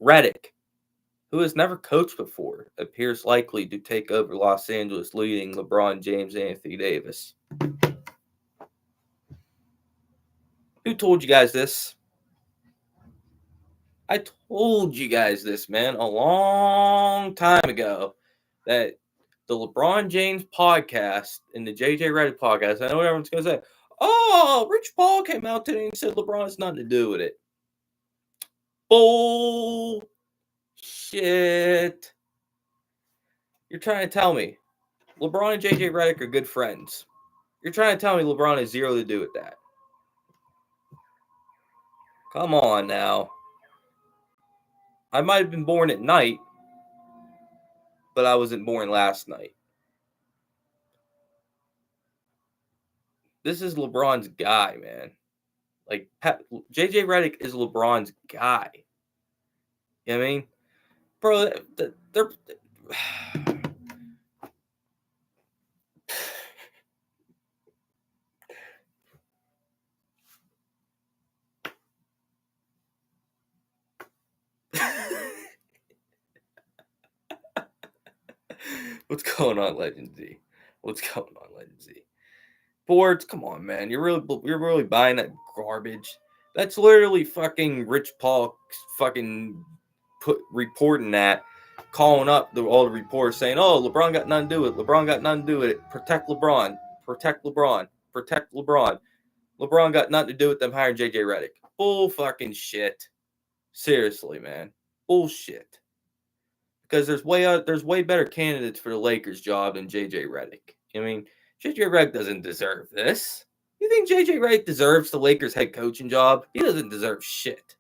Redick, who has never coached before, appears likely to take over Los Angeles, leading LeBron James and Anthony Davis. Who told you guys this? I told you guys this, man, a long time ago that the LeBron James podcast and the JJ Redick podcast, I know what everyone's going to say, oh, Rich Paul came out today and said LeBron has nothing to do with it. Bullshit. You're trying to tell me LeBron and JJ Redick are good friends. You're trying to tell me LeBron has zero to do with that. Come on now. I might have been born at night, but I wasn't born last night. This is LeBron's guy, man. Like, JJ Redick is LeBron's guy. You know what I mean? Bro, they're What's going on, Legend Z? What's going on, Legend Z? Boards, come on, man. You're really buying that garbage. That's literally fucking Rich Paul fucking reporting that, calling up all the reporters saying, "Oh, LeBron got nothing to do with it. LeBron got nothing to do with it. Protect LeBron. Protect LeBron. Protect LeBron. LeBron got nothing to do with them hiring JJ Redick." Bull fucking shit. Seriously, man. Bullshit. Because there's way better candidates for the Lakers job than JJ Redick. I mean, JJ Redick doesn't deserve this. You think JJ Redick deserves the Lakers head coaching job? He doesn't deserve shit.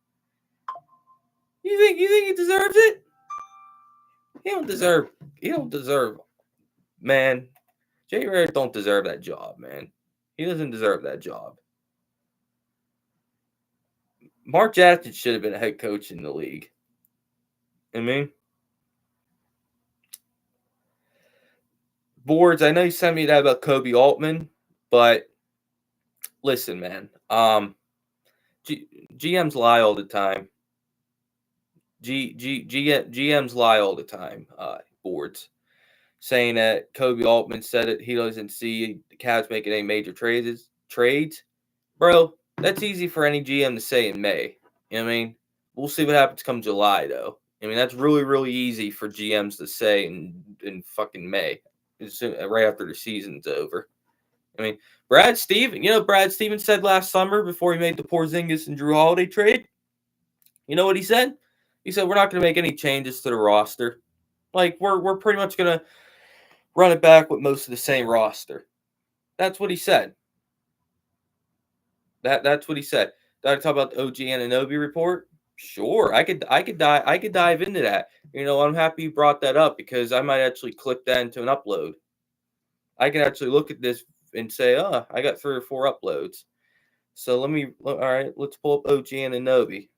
You think he deserves it? He don't deserve. Man, JJ Redick don't deserve that job, man. He doesn't deserve that job. Mark Jackson should have been a head coach in the league. I mean, Boards, I know you sent me that about Kobe Altman, but listen, man. GMs lie all the time. GMs lie all the time. Boards saying that Kobe Altman said it. He doesn't see the Cavs making any major trades. Bro, that's easy for any GM to say in May. You know what I mean? We'll see what happens come July, though. I mean, that's really, really easy for GMs to say in fucking May, right after the season's over. I mean, Brad Stevens said last summer before he made the Porzingis and Drew Holiday trade? You know what he said? He said, we're not going to make any changes to the roster. Like, we're pretty much going to run it back with most of the same roster. That's what he said. That's what he said. Did I talk about the OG Anunoby report? Sure, I could dive into that. You know, I'm happy you brought that up because I might actually clip that into an upload. I can actually look at this and say, oh, I got 3 or 4 uploads. So all right, let's pull up OG Anunoby.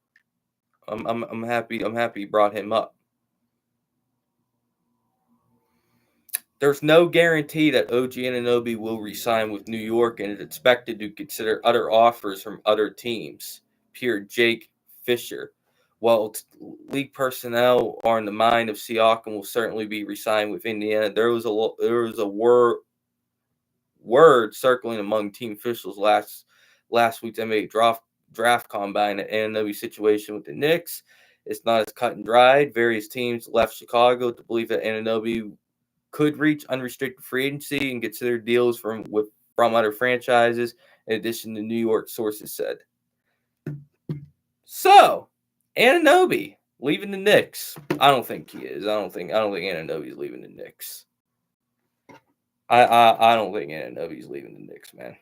I'm happy you brought him up. There's no guarantee that OG Anunoby will resign with New York and is expected to consider other offers from other teams. Peer Jake Fisher. While league personnel are in the mind of Siakam will certainly be resigned with Indiana, there was a word circling among team officials last week's NBA draft combine at Anunoby's situation with the Knicks. It's not as cut and dried. Various teams left Chicago to believe that Anunoby could reach unrestricted free agency and consider deals from other franchises, in addition to New York sources said. So, Anunoby leaving the Knicks. I don't think he is. I don't think Anunoby's leaving the Knicks. I don't think Anunoby's leaving the Knicks, man.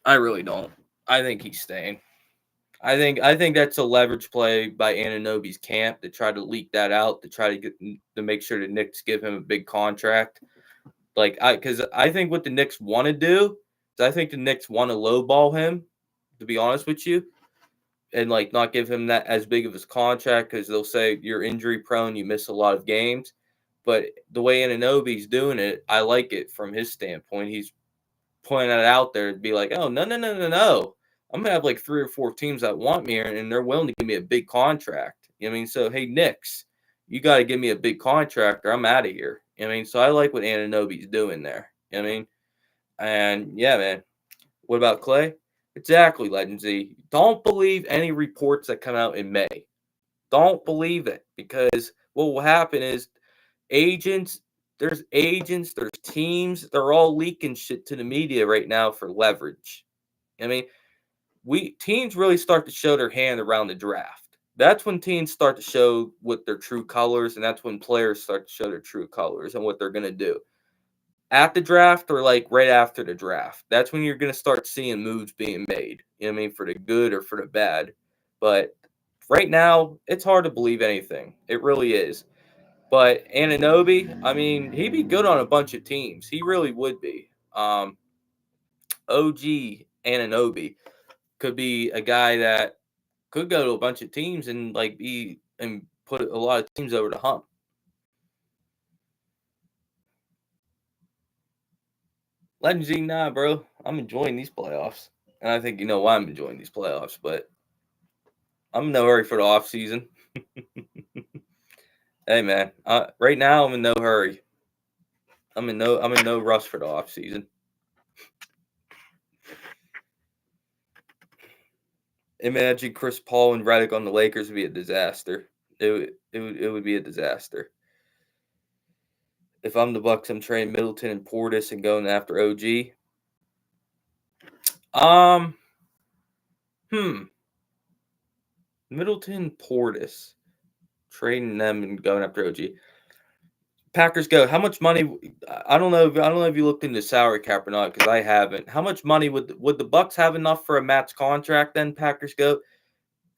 I really don't. I think he's staying. I think that's a leverage play by Anunoby's camp to try to leak that out, to try to make sure the Knicks give him a big contract. Because I think what the Knicks want to do is I think the Knicks want to lowball him, to be honest with you. and like not give him that as big of his contract because they'll say you're injury prone, you miss a lot of games. But the way Anunoby's doing it, I like it from his standpoint. He's pointing it out there to be like, oh no, no, no, no, no. I'm gonna have like 3 or 4 teams that want me and they're willing to give me a big contract. You know what I mean? So hey Knicks, you gotta give me a big contract or I'm out of here. You know what I mean? So I like what Anunoby's doing there. You know what I mean? And yeah, man. What about Clay? Exactly, Legend Z. Don't believe any reports that come out in May. Don't believe it because what will happen is agents, there's teams, they're all leaking shit to the media right now for leverage. I mean, teams really start to show their hand around the draft. That's when teams start to show what their true colors, and that's when players start to show their true colors and what they're gonna do at the draft or like right after the draft. That's when you're gonna start seeing moves being made. You know what I mean, for the good or for the bad. But right now, it's hard to believe anything. It really is. But Anunoby, I mean, he'd be good on a bunch of teams. He really would be. OG Anunoby could be a guy that could go to a bunch of teams and like be and put a lot of teams over the hump. Legend Z, nah, bro. I'm enjoying these playoffs. And I think you know why I'm enjoying these playoffs, but I'm in no hurry for the off season. Hey man, right now I'm in no hurry. I'm in no rush for the off season. Imagine Chris Paul and Redick on the Lakers would be a disaster. It would be a disaster. If I'm the Bucks, I'm trading Middleton and Portis and going after OG. Um, Middleton, Portis, trading them and going after OG. Packers go. How much money? I don't know. I don't know if you looked into salary cap or not because I haven't. How much money would the Bucks have enough for a max contract? Then Packers go.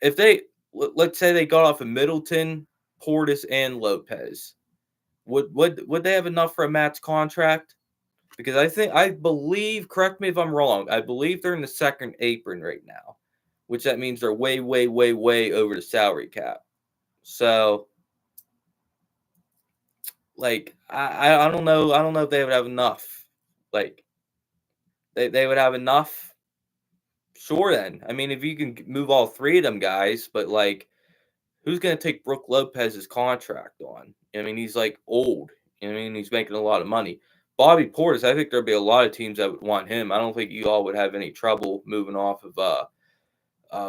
If they let's say they got off of Middleton, Portis, and Lopez, would they have enough for a max contract? Because I believe. Correct me if I'm wrong. I believe they're in the second apron right now, which that means they're way, way, way, way over the salary cap. So like I don't know. I don't know if they would have enough. Like they would have enough. Sure then. I mean, if you can move all 3 of them guys, but like who's gonna take Brook Lopez's contract on? I mean, he's like old. I mean, he's making a lot of money. Bobby Portis, I think there'd be a lot of teams that would want him. I don't think you all would have any trouble moving off of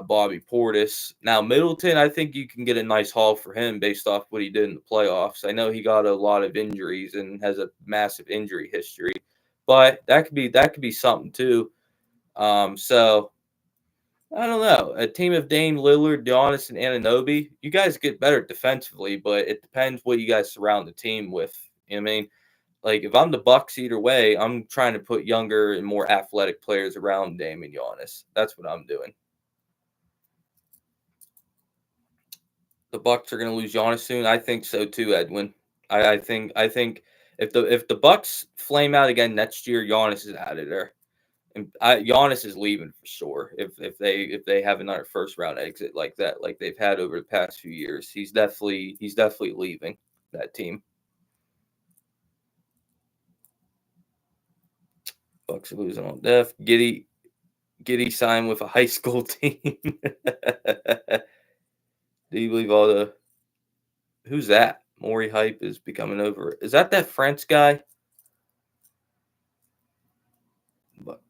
Bobby Portis. Now Middleton, I think you can get a nice haul for him based off what he did in the playoffs. I know he got a lot of injuries and has a massive injury history, but that could be something too. So I don't know. A team of Dame Lillard, Giannis, and Anunoby, you guys get better defensively, but it depends what you guys surround the team with. You know what I mean? Like if I'm the Bucks, either way, I'm trying to put younger and more athletic players around Dame and Giannis. That's what I'm doing. The Bucks are going to lose Giannis soon. I think so too, Edwin. I think if the Bucks flame out again next year, Giannis is out of there. And Giannis is leaving for sure. If they have another first round exit like that, like they've had over the past few years, he's definitely leaving that team. Bucks are losing on death. Giddy signed with a high school team. Do you believe all the? Who's that? Maury hype is becoming over. Is that French guy? But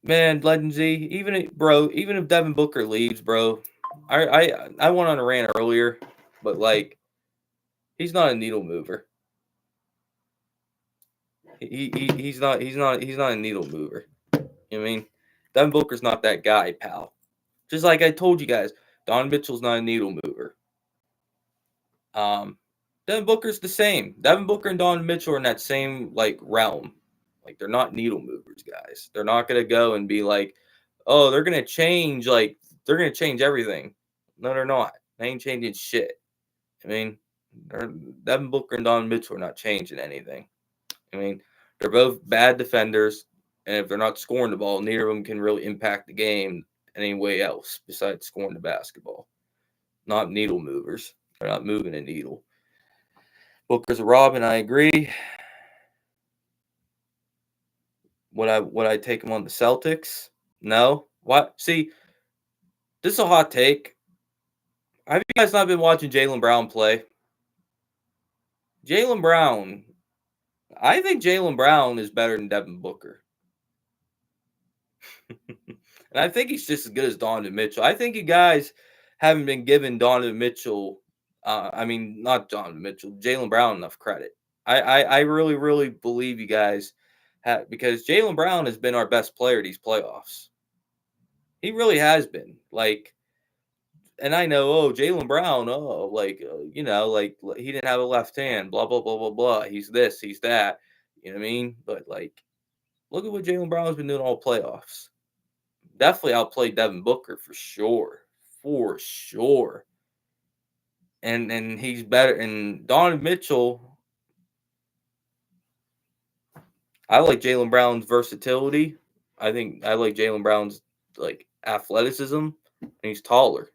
man, Legend Z, even if Devin Booker leaves, bro, I went on a rant earlier, but like he's not a needle mover. He's not a needle mover. You know what I mean? Devin Booker's not that guy, pal. Just like I told you guys, Don Mitchell's not a needle mover. Um, Devin Booker's the same. Devin Booker and Don Mitchell are in that same like realm. Like they're not needle movers, guys. They're not gonna go and be like, oh, they're gonna change everything. No, they're not. They ain't changing shit. I mean, Devin Booker and Don Mitchell are not changing anything. I mean, they're both bad defenders. And if they're not scoring the ball, neither of them can really impact the game any way else besides scoring the basketball. Not needle movers. They're not moving a needle. Booker's a Robin, I agree. Would I take him on the Celtics? No. What? See, this is a hot take. Have you guys not been watching Jaylen Brown play? Jaylen Brown, I think Jaylen Brown is better than Devin Booker. And I think he's just as good as Donovan Mitchell. I think you guys haven't been giving Donovan Mitchell, not Donovan Mitchell, Jaylen Brown enough credit. I really, really believe you guys have, because Jaylen Brown has been our best player these playoffs. He really has been. Like, and I know, Jaylen Brown, he didn't have a left hand, blah, blah, blah, blah, blah. He's this, he's that. You know what I mean? But, like, look at what Jaylen Brown's been doing all playoffs. Definitely outplayed Devin Booker for sure. For sure. And he's better. And Donovan Mitchell, I like Jaylen Brown's versatility. I think I like Jaylen Brown's, like, athleticism. And he's taller.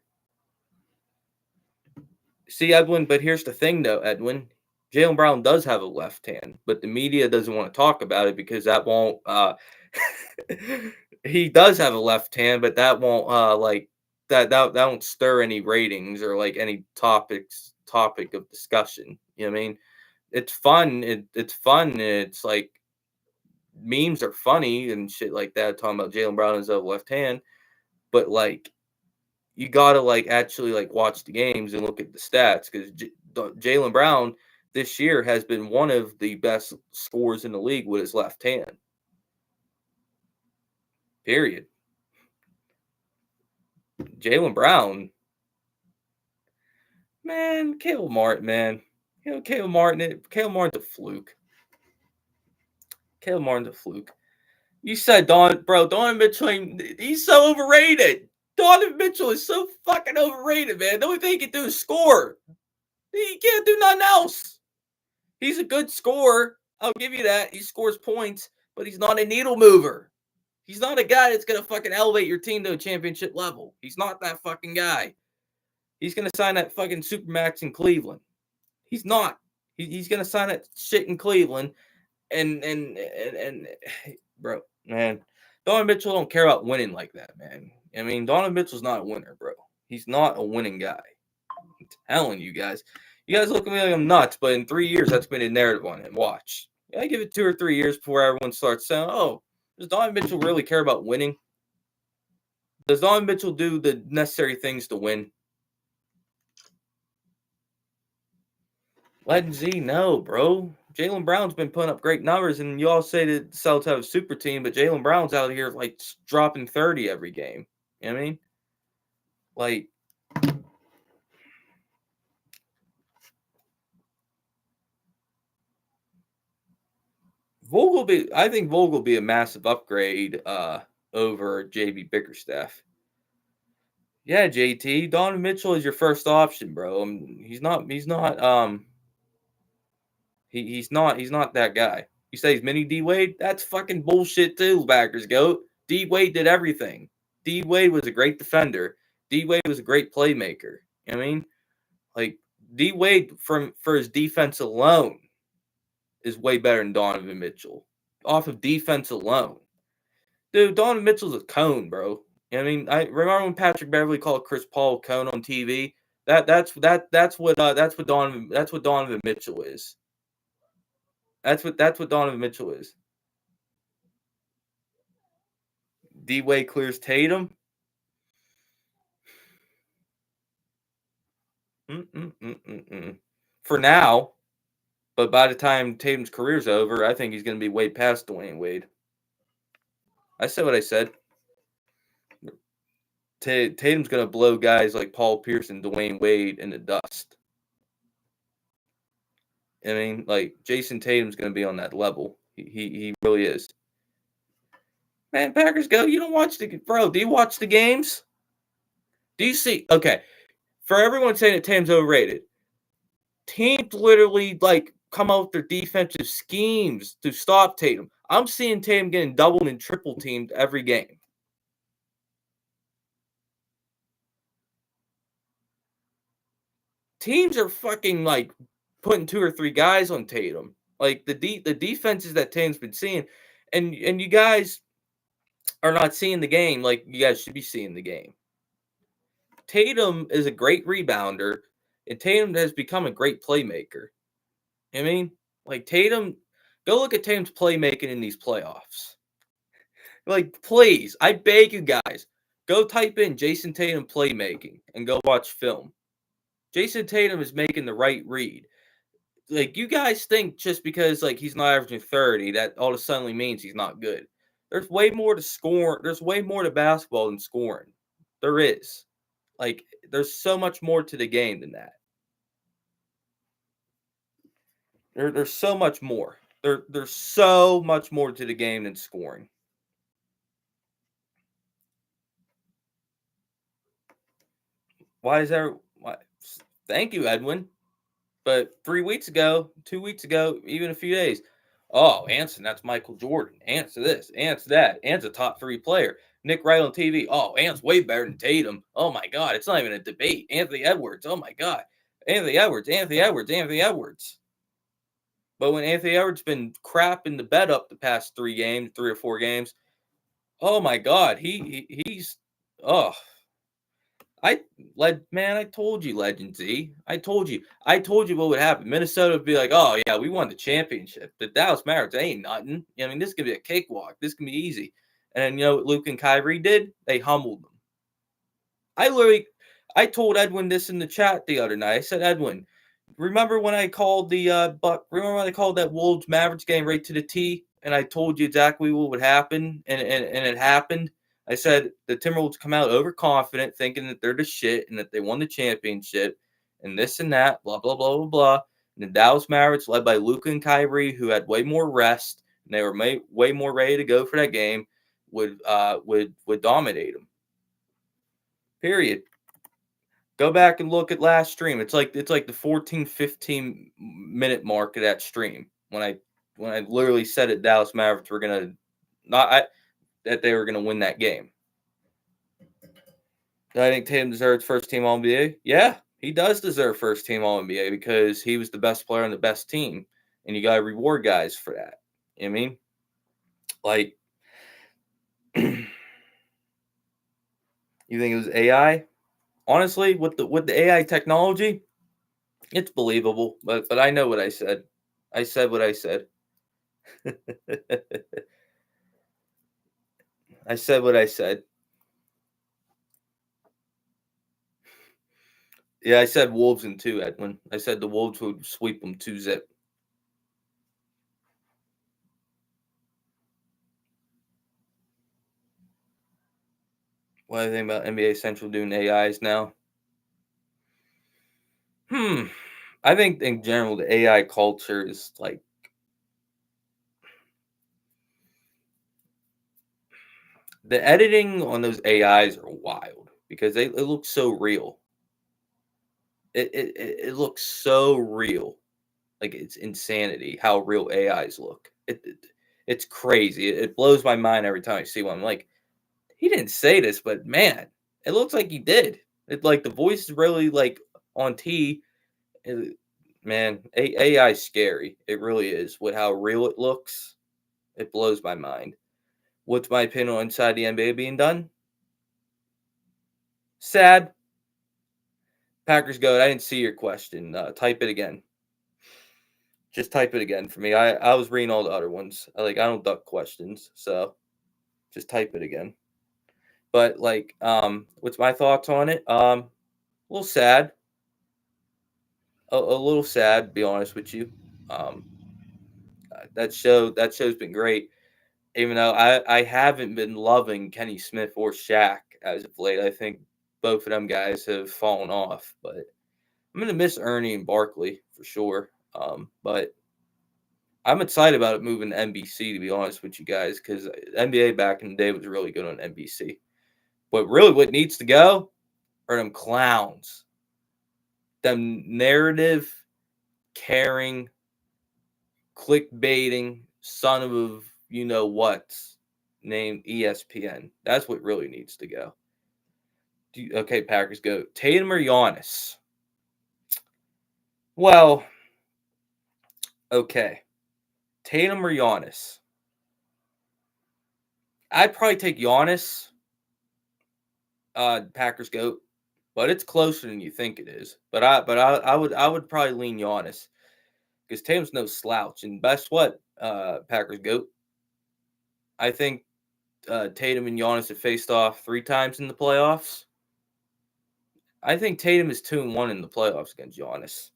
See, Edwin, but here's the thing, though, Edwin. Jaylen Brown does have a left hand, but the media doesn't want to talk about it because that won't he does have a left hand, but that won't that won't stir any ratings or like any topic of discussion. You know what I mean? It's fun. It's fun. It's like memes are funny and shit like that, talking about Jaylen Brown as a left hand, but like you gotta like actually like watch the games and look at the stats because Jaylen Brown this year has been one of the best scorers in the league with his left hand. Period. Jaylen Brown, man, Caleb Martin, man. You know, Caleb Martin's a fluke. Caleb Martin's a fluke. You said Donovan Mitchell, he's so overrated. Donovan Mitchell is so fucking overrated, man. The only thing he can do is score. He can't do nothing else. He's a good scorer. I'll give you that. He scores points, but he's not a needle mover. He's not a guy that's going to fucking elevate your team to a championship level. He's not that fucking guy. He's going to sign that fucking Supermax in Cleveland. He's not. He's going to sign that shit in Cleveland. And bro, man, Donovan Mitchell don't care about winning like that, man. I mean, Donovan Mitchell's not a winner, bro. He's not a winning guy. I'm telling you guys. You guys look at me like I'm nuts, but in 3 years, that's been a narrative on it. Watch. I give it 2 or 3 years before everyone starts saying, oh, does Donovan Mitchell really care about winning? Does Donovan Mitchell do the necessary things to win? Legend Z, no, bro. Jaylen Brown's been putting up great numbers, and you all say that the Celtics have a super team, but Jaylen Brown's out here like dropping 30 every game. You know what I mean? Like, I think Vogel will be a massive upgrade over JB Bickerstaff. Yeah, JT, Donovan Mitchell is your first option, bro. He's not that guy. You say he's mini D Wade? That's fucking bullshit too, backers goat. D Wade did everything. D Wade was a great defender. D Wade was a great playmaker. You know what I mean? Like D Wade for his defense alone is way better than Donovan Mitchell. Off of defense alone. Dude, Donovan Mitchell's a cone, bro. You know what I mean? I remember when Patrick Beverly called Chris Paul a cone on TV. That's what Donovan Mitchell is. That's what Donovan Mitchell is. D-Wade clears Tatum. For now, but by the time Tatum's career's over, I think he's going to be way past Dwayne Wade. I said what I said. Tatum's going to blow guys like Paul Pierce and Dwayne Wade in the dust. I mean, like, Jason Tatum's going to be on that level. He really is. Man, Packers go. You don't watch bro, do you watch the games? Do you see? Okay. For everyone saying that Tatum's overrated, teams literally, like, come up with their defensive schemes to stop Tatum. I'm seeing Tatum getting doubled and triple teamed every game. Teams are fucking like putting 2 or 3 guys on Tatum. Like the defenses that Tatum's been seeing, and you guys are not seeing the game like you guys should be seeing the game. Tatum is a great rebounder, and Tatum has become a great playmaker. I mean, like Tatum, go look at Tatum's playmaking in these playoffs. Like, please, I beg you guys, go type in Jason Tatum playmaking and go watch film. Jason Tatum is making the right read. Like, you guys think just because like he's not averaging 30, that all of a sudden means he's not good. There's way more to score. There's way more to basketball than scoring. There is. Like, there's so much more to the game than that. There's so much more. There's so much more to the game than scoring. Why is there? Why? Thank you, Edwin. But 3 weeks ago, 2 weeks ago, even a few days, oh, Anson, that's Michael Jordan. Answer this, answer that. Ant's a top 3 player. Nick Wright on TV. Oh, Ant's way better than Tatum. Oh my God, it's not even a debate. Anthony Edwards. Oh my God, Anthony Edwards, Anthony Edwards, Anthony Edwards. But when Anthony Edwards been crapping the bed up the past 3 or 4 games, oh my God, he's oh. I told you, Legend Z. I told you what would happen. Minnesota would be like, oh yeah, we won the championship. The Dallas Mavericks ain't nothing. I mean, this could be a cakewalk. This can be easy. And then, you know what Luke and Kyrie did? They humbled them. I told Edwin this in the chat the other night. I said, Edwin, remember when I called remember when I called that Wolves Mavericks game right to the T, and I told you exactly what would happen, and it happened. I said the Timberwolves come out overconfident, thinking that they're the shit and that they won the championship, and this and that, blah blah blah blah blah. And the Dallas Mavericks, led by Luka and Kyrie, who had way more rest and they were way more ready to go for that game, would dominate them. Period. Go back and look at last stream. It's like the 14, 15 minute mark of that stream when I literally said it. Dallas Mavericks were gonna that they were gonna win that game. Do I think Tatum deserves first team All NBA? Yeah, he does deserve first team All NBA because he was the best player on the best team, and you gotta reward guys for that. You know what I mean? Like, you think it was AI? Honestly, with the AI technology, it's believable. But I know what I said. I said what I said. I said what I said. Yeah, I said Wolves in 2, Edwin. I said the Wolves would sweep them 2-0. What do you think about NBA Central doing AIs now? I think in general the AI culture is like the editing on those AIs are wild because it looks so real. It looks so real. Like it's insanity how real AIs look. It's crazy. It blows my mind every time I see one. I'm like, he didn't say this, but man, it looks like he did. It like the voice is really like on T. Man, AI is scary. It really is. With how real it looks, it blows my mind. What's my opinion on inside the NBA being done? Sad. Packers go. I didn't see your question. Type it again. Just type it again for me. I was reading all the other ones. I don't duck questions, so just type it again. But like, what's my thoughts on it? A little sad. A little sad, to be honest with you. That show's been great. Even though I haven't been loving Kenny Smith or Shaq as of late. I think both of them guys have fallen off. But I'm gonna miss Ernie and Barkley for sure. But I'm excited about it moving to NBC, to be honest with you guys, because NBA back in the day was really good on NBC. But really, what needs to go are them clowns, them narrative, caring, clickbaiting, son of you know what's named ESPN. That's what really needs to go. Okay, Packers go. Tatum or Giannis? Well, okay. Tatum or Giannis? I'd probably take Giannis. Packers goat, but it's closer than you think it is. I would probably lean Giannis because Tatum's no slouch. And best what, Packers goat. I think Tatum and Giannis have faced off 3 times in the playoffs. I think Tatum is 2-1 in the playoffs against Giannis.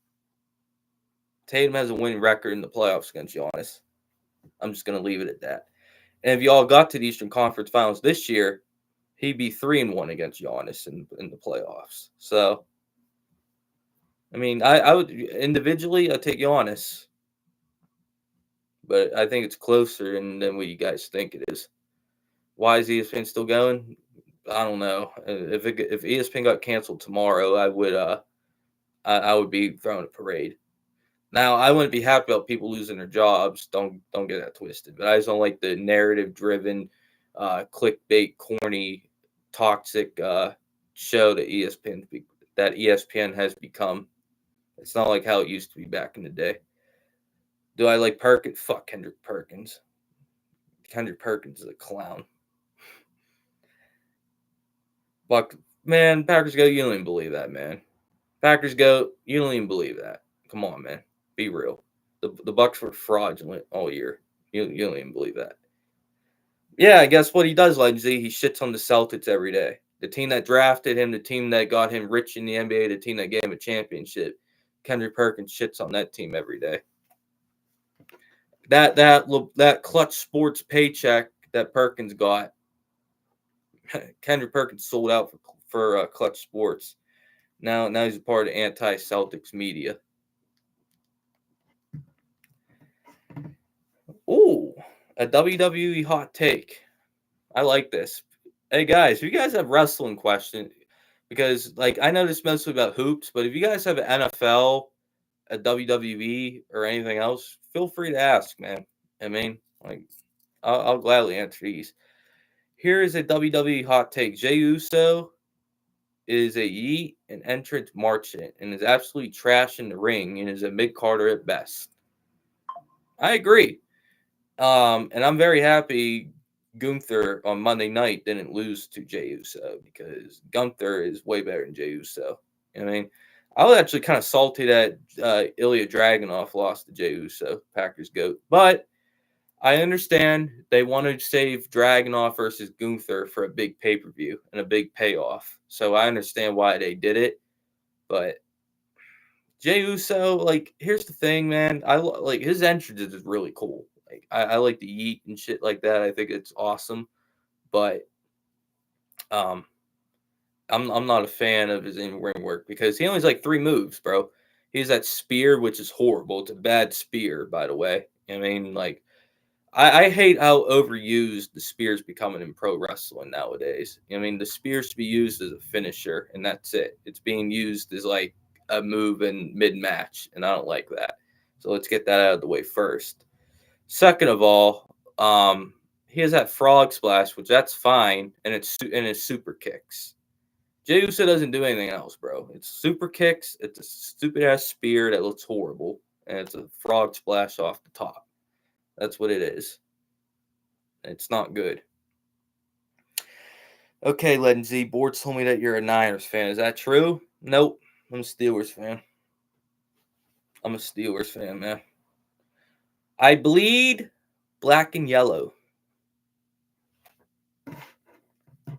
Tatum has a winning record in the playoffs against Giannis. I'm just gonna leave it at that. And if y'all got to the Eastern Conference Finals this year, he'd be 3-1 against Giannis in the playoffs. So, I mean, I would individually I'd take Giannis, but I think it's closer than what you guys think it is. Why is ESPN still going? I don't know. If ESPN got canceled tomorrow, I would be throwing a parade. Now, I wouldn't be happy about people losing their jobs. Don't get that twisted. But I just don't like the narrative-driven, clickbait, corny, toxic show that ESPN has become. It's not like how it used to be back in the day. Do I like Perkins? Fuck Kendrick Perkins. Kendrick Perkins is a clown. Fuck, man, Packers go. You don't even believe that, man. Packers go. You don't even believe that. Come on, man. Be real. The Bucks were fraudulent all year. You don't even believe that. Yeah, guess what he does, Lindsay? He shits on the Celtics every day. The team that drafted him, the team that got him rich in the NBA, the team that gave him a championship. Kendrick Perkins shits on that team every day. That Clutch Sports paycheck that Perkins got, Kendrick Perkins sold out for Clutch Sports. Now he's a part of anti-Celtics media. Ooh, a WWE hot take. I like this. Hey guys, if you guys have wrestling questions, because like I know this mostly about hoops, but if you guys have an NFL, a WWE, or anything else, feel free to ask, man. I mean, like, I'll gladly answer these. Here is a WWE hot take. Jey Uso is a yeet and entrance marchant and is absolutely trash in the ring and is a mid-carder at best. I agree. And I'm very happy Gunther on Monday night didn't lose to Jey Uso because Gunther is way better than Jey Uso. I mean, I was actually kind of salty that Ilya Dragunov lost to Jey Uso, Packers GOAT. But I understand they wanted to save Dragunov versus Gunther for a big pay-per-view and a big payoff. So I understand why they did it. But Jey Uso, like, here's the thing, man. I like his entrance is really cool. Like, I like the yeet and shit like that. I think it's awesome. But I'm not a fan of his in-ring work because he only has like 3 moves, bro. He has that spear, which is horrible. It's a bad spear, by the way. I mean, like, I hate how overused the spear's becoming in pro wrestling nowadays. I mean, the spear's to be used as a finisher, and that's it. It's being used as like a move in mid-match, and I don't like that. So let's get that out of the way first. Second of all, he has that frog splash, which that's fine, and it's super kicks. Jey Uso doesn't do anything else, bro. It's super kicks. It's a stupid ass spear that looks horrible, and it's a frog splash off the top. That's what it is. It's not good. Okay, Lindsay. Board told me that you're a Niners fan. Is that true? Nope. I'm a Steelers fan. Man. I bleed black and yellow.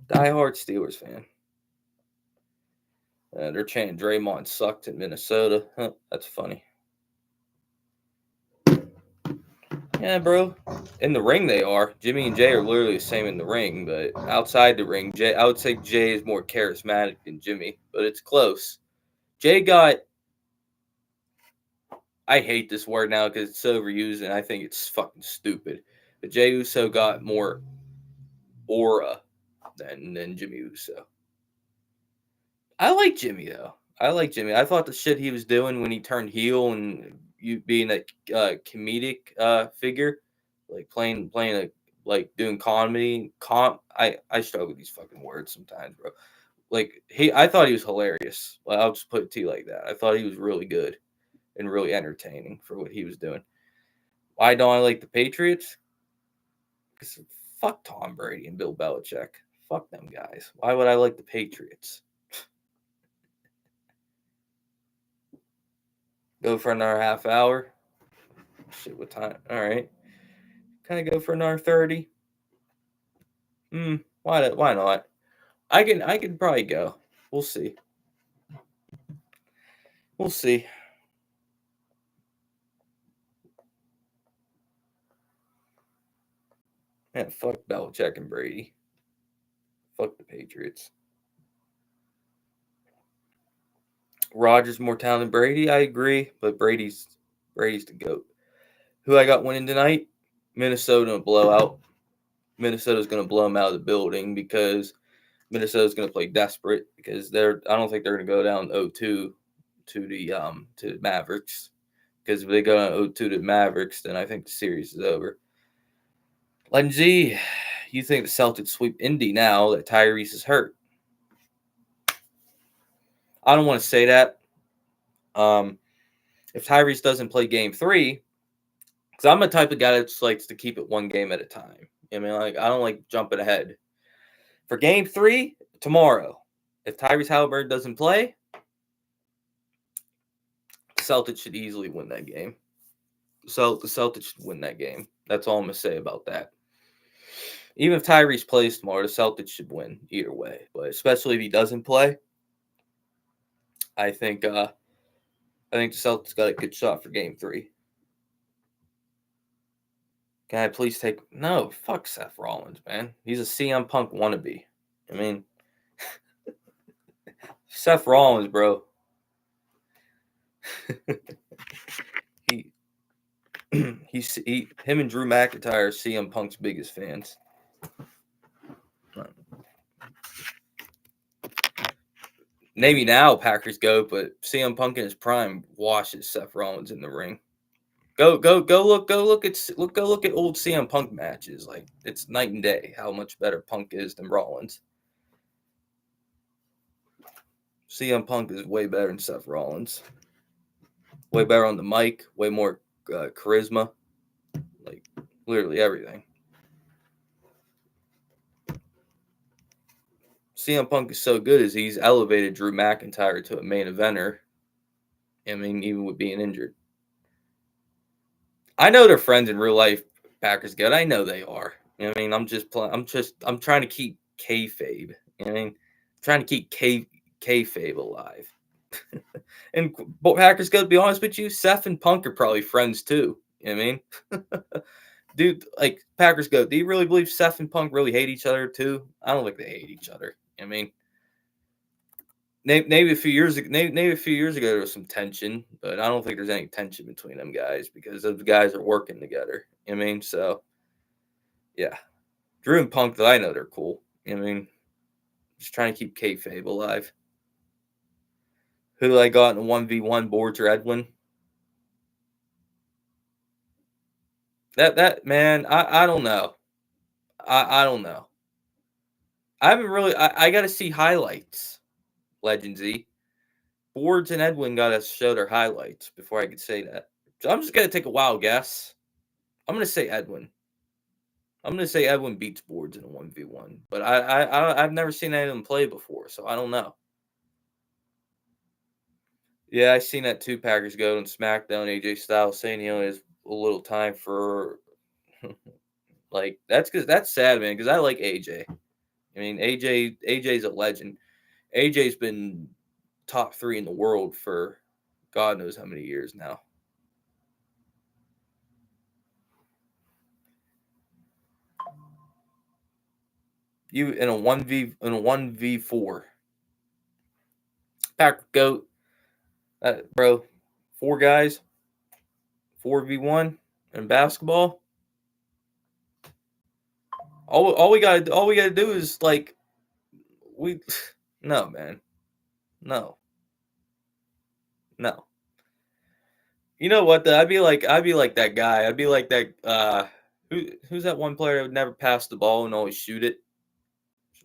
Die-hard Steelers fan. They're chanting Draymond sucked in Minnesota. Huh, that's funny. Yeah, bro. In the ring, they are. Jimmy and Jay are literally the same in the ring, but outside the ring, I would say Jay is more charismatic than Jimmy, but it's close. Jay got. I hate this word now because it's so overused, and I think it's fucking stupid. But Jay Uso got more aura than Jimmy Uso. I like Jimmy though. I thought the shit he was doing when he turned heel and you being a comedic figure like playing a like doing comedy. I struggle with these fucking words sometimes, bro. Like I thought he was hilarious. Well, I'll just put it to you like that. I thought he was really good and really entertaining for what he was doing. Why don't I like the Patriots? Because fuck Tom Brady and Bill Belichick. Fuck them guys. Why would I like the Patriots? Go for another half hour. Shit, what time? All right. Can I go for another 30? Why not? I can probably go. We'll see. We'll see. Yeah, fuck Belichick and Brady. Fuck the Patriots. Rodgers more talented than Brady, I agree, but Brady's the GOAT. Who I got winning tonight? Minnesota in a blowout. Minnesota's going to blow them out of the building because Minnesota's going to play desperate because I don't think they're going to go down 0-2 to the Mavericks, because if they go down 0-2 to the Mavericks, then I think the series is over. Lindsay, you think the Celtics sweep Indy now that Tyrese is hurt? I don't want to say that. If Tyrese doesn't play Game 3, because I'm the type of guy that just likes to keep it one game at a time. I mean, like, I don't like jumping ahead. For Game 3 tomorrow, if Tyrese Halliburton doesn't play, the Celtics should easily win that game. So the Celtics should win that game. That's all I'm gonna say about that. Even if Tyrese plays tomorrow, the Celtics should win either way. But especially if he doesn't play, I think the Celtics got a good shot for Game 3. Can I please take... No, fuck Seth Rollins, man. He's a CM Punk wannabe. I mean, Seth Rollins, bro. him and Drew McIntyre are CM Punk's biggest fans. Maybe now Packers go, but CM Punk in his prime washes Seth Rollins in the ring. Go look at old CM Punk matches. Like, it's night and day how much better Punk is than Rollins. CM Punk is way better than Seth Rollins. Way better on the mic, way more charisma. Like, literally everything. CM Punk is so good as he's elevated Drew McIntyre to a main eventer. I mean, even with being injured. I know they're friends in real life, Packers good. I know they are. You know what I mean? I'm trying to keep kayfabe. You know what I mean? I'm trying to keep kayfabe alive. And Packers good, to be honest with you, Seth and Punk are probably friends too. You know what I mean? Dude, like, Packers go, do you really believe Seth and Punk really hate each other too? I don't think they hate each other. You know what I mean? Maybe a few years ago, there was some tension, but I don't think there's any tension between them guys because those guys are working together. You know what I mean? So, yeah. Drew and Punk, though, I know they're cool. You know what I mean? Just trying to keep kayfabe alive. Who do I got in a 1v1, Boards or Edwin? That man, I don't know. I don't know. I haven't really. I got to see highlights. Legend Z. Boards and Edwin got to show their highlights before I could say that. So I'm just gonna take a wild guess. I'm gonna say Edwin. I'm gonna say Edwin beats Boards in a 1v1, but I've never seen any of them play before, so I don't know. Yeah, I seen that two Packers go on SmackDown. AJ Styles saying he only has a little time for. Like, that's sad, man. Because I like AJ. I mean, AJ's a legend. AJ's been top 3 in the world for God knows how many years now. You in a 1v4. Packer GOAT. Bro, 4 guys, 4v1 in basketball. All we gotta do is, like, no, man. No. You know what though? I'd be like that guy. I'd be like that Who's that one player that would never pass the ball and always shoot it?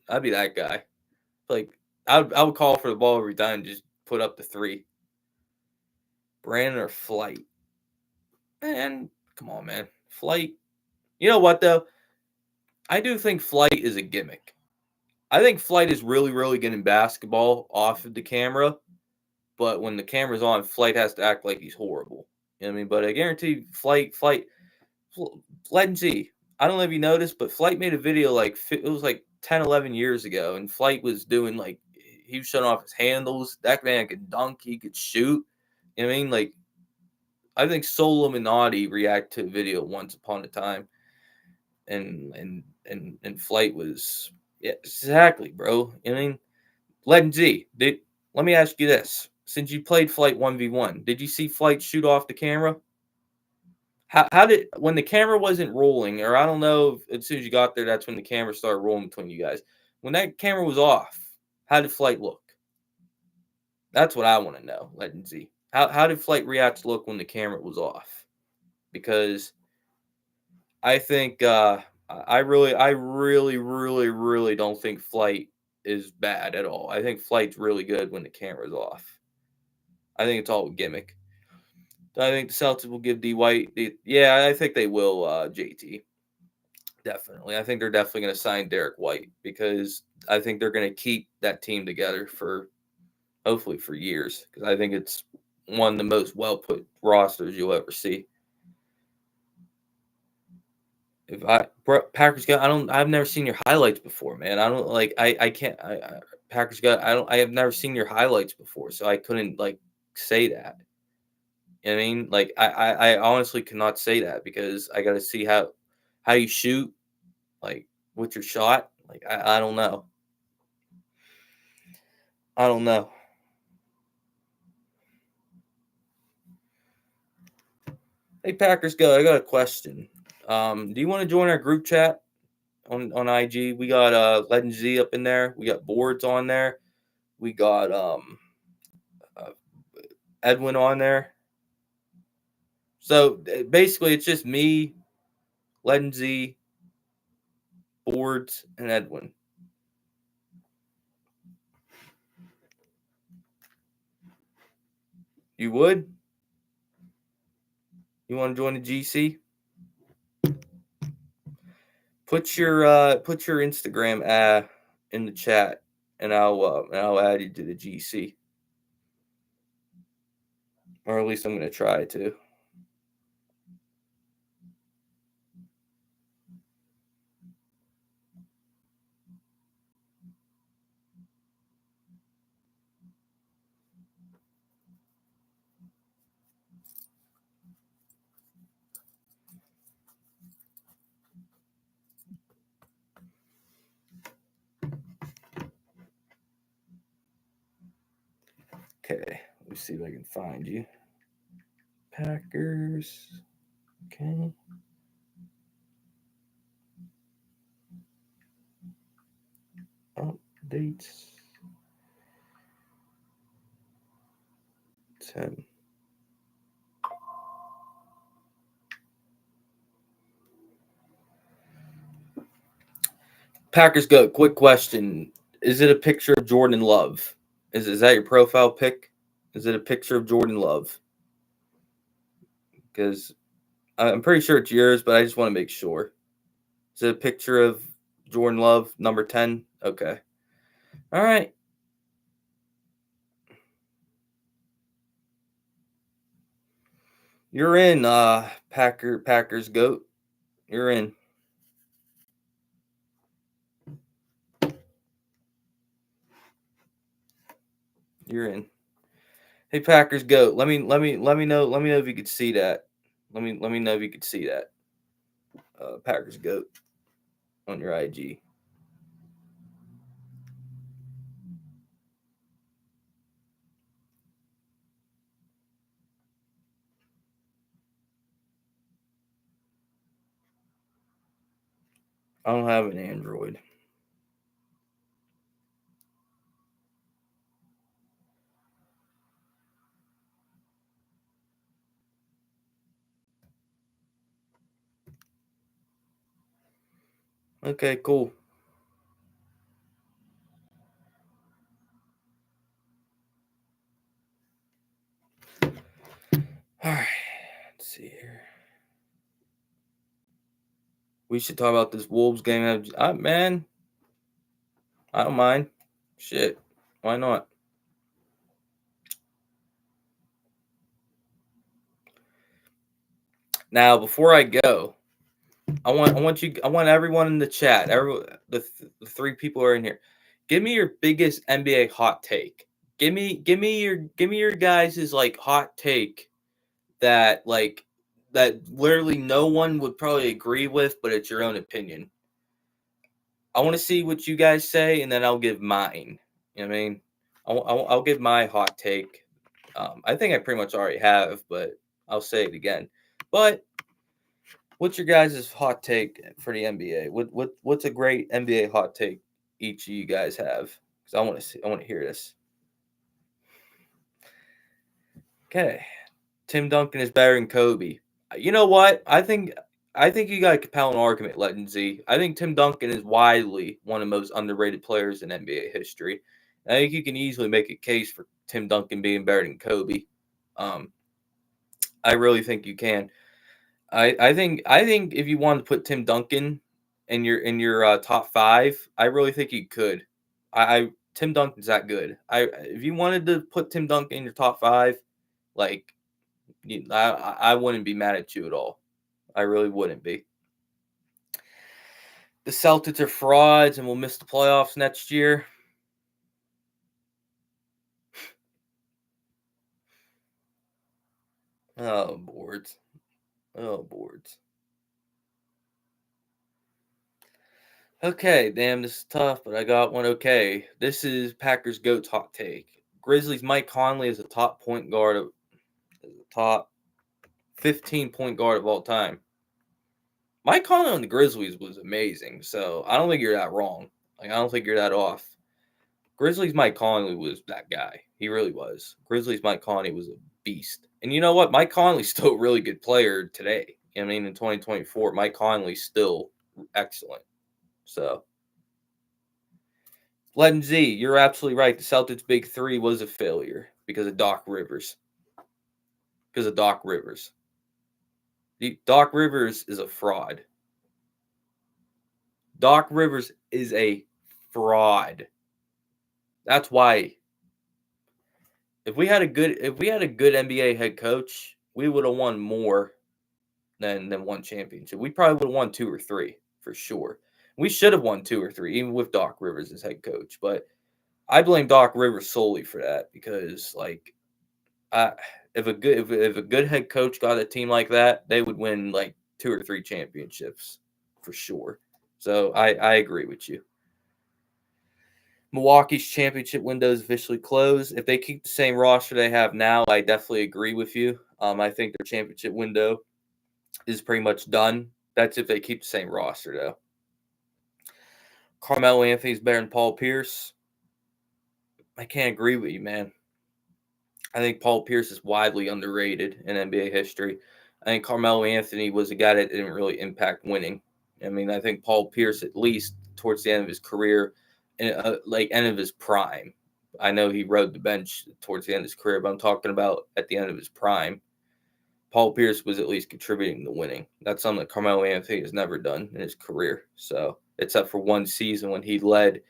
I'd be that guy. Like I would call for the ball every time and just put up the three. Brandon or Flight? Man, come on, man. Flight. You know what though? I do think Flight is a gimmick. I think Flight is really, really good in basketball off of the camera, but when the camera's on, Flight has to act like he's horrible. You know what I mean? But I guarantee Legend Z. I don't know if you noticed, but Flight made a video like it was like 10, 11 years ago, and Flight was doing like he was showing off his handles. That man could dunk, he could shoot. You know what I mean? Like I think Soul Illuminati react to a video once upon a time, and Flight was yeah exactly, bro. You know what I mean? Legend Z, let me ask you this: since you played Flight 1v1, did you see Flight shoot off the camera? How did when the camera wasn't rolling, or I don't know if as soon as you got there, that's when the camera started rolling between you guys. When that camera was off, how did Flight look? That's what I want to know, Legend Z. How did Flight react to look when the camera was off? Because I think I really don't think Flight is bad at all. I think Flight's really good when the camera's off. I think it's all a gimmick. I think the Celtics will give D White. Yeah, I think they will. JT definitely. I think they're definitely going to sign Derek White because I think they're going to keep that team together for hopefully for years because I think it's one of the most well put rosters you'll ever see. If Packers got, I've never seen your highlights before, man. I don't like, I can't, Packers got, I have never seen your highlights before, so I couldn't like say that. You know what I mean? Like, I honestly cannot say that because I got to see how you shoot, like with your shot. Like, I don't know. I don't know. Hey, Packers go. I got a question. Do you want to join our group chat on IG? We got Legend Z up in there. We got boards on there. We got uh, Edwin on there. So basically, it's just me, Legend Z, boards, and Edwin. You would? You want to join the GC? Put your Instagram in the chat, and I'll add you to the GC, or at least I'm gonna try to. Okay, let me see if I can find you. Packers. Okay. Updates. 10. Packers go. Quick question: is it a picture of Jordan Love? Is that your profile pic? Is it a picture of Jordan Love? Because I'm pretty sure it's yours, but I just want to make sure. Is it a picture of Jordan Love, number 10? Okay. All right. You're in, Packers goat. You're in. You're in. Hey, Packers goat. Let me know if you could see that. Let me know if you could see that. Packers goat on your IG. I don't have an Android. Okay, cool. All right. Let's see here. We should talk about this Wolves game. Man, I don't mind. Shit. Why not? Now, before I go, I want everyone in the chat, the three people who are in here. Give me your biggest NBA hot take. Give me your guys' like hot take that literally no one would probably agree with, but it's your own opinion. I want to see what you guys say, and then I'll give mine. You know what I mean? I'll give my hot take. I think I pretty much already have, but I'll say it again. But what's your guys' hot take for the NBA? What's a great NBA hot take each of you guys have? Because I want to hear this. Okay, Tim Duncan is better than Kobe. You know what? I think you got a compelling argument, Legend Z. I think Tim Duncan is widely one of the most underrated players in NBA history. I think you can easily make a case for Tim Duncan being better than Kobe. Um, I really think you can. I think if you wanted to put Tim Duncan in your top five, I really think you could. I Tim Duncan's that good. If you wanted to put Tim Duncan in your top five, like I wouldn't be mad at you at all. I really wouldn't be. The Celtics are frauds and will miss the playoffs next year. Oh, boards. Oh, boards. Okay, damn, this is tough, but I got one. Okay, this is Packers GOAT's hot take. Grizzlies Mike Conley is a top point guard of top 15 point guard of all time. Mike Conley on the Grizzlies was amazing, so I don't think you're that wrong. Like I don't think you're that off. Grizzlies Mike Conley was that guy. He really was. Grizzlies Mike Conley was a beast. And you know what? Mike Conley's still a really good player today. I mean, in 2024, Mike Conley's still excellent. So, Legend Z, you're absolutely right. The Celtics' big three was a failure because of Doc Rivers. Because of Doc Rivers. Doc Rivers is a fraud. Doc Rivers is a fraud. That's why if we had a good NBA head coach, we would have won more than one championship. We probably would have won two or three for sure. We should have won two or three, even with Doc Rivers as head coach. But I blame Doc Rivers solely for that because, like, I, if a good head coach got a team like that, they would win like two or three championships for sure. So I agree with you. Milwaukee's championship window is officially closed. If they keep the same roster they have now, I definitely agree with you. I think their championship window is pretty much done. That's if they keep the same roster, though. Carmelo Anthony's better than Paul Pierce. I can't agree with you, man. I think Paul Pierce is widely underrated in NBA history. I think Carmelo Anthony was a guy that didn't really impact winning. I mean, I think Paul Pierce, at least towards the end of his career, like end of his prime. I know he rode the bench towards the end of his career, but I'm talking about at the end of his prime. Paul Pierce was at least contributing to winning. That's something that Carmelo Anthony has never done in his career. So, except for one season when he led,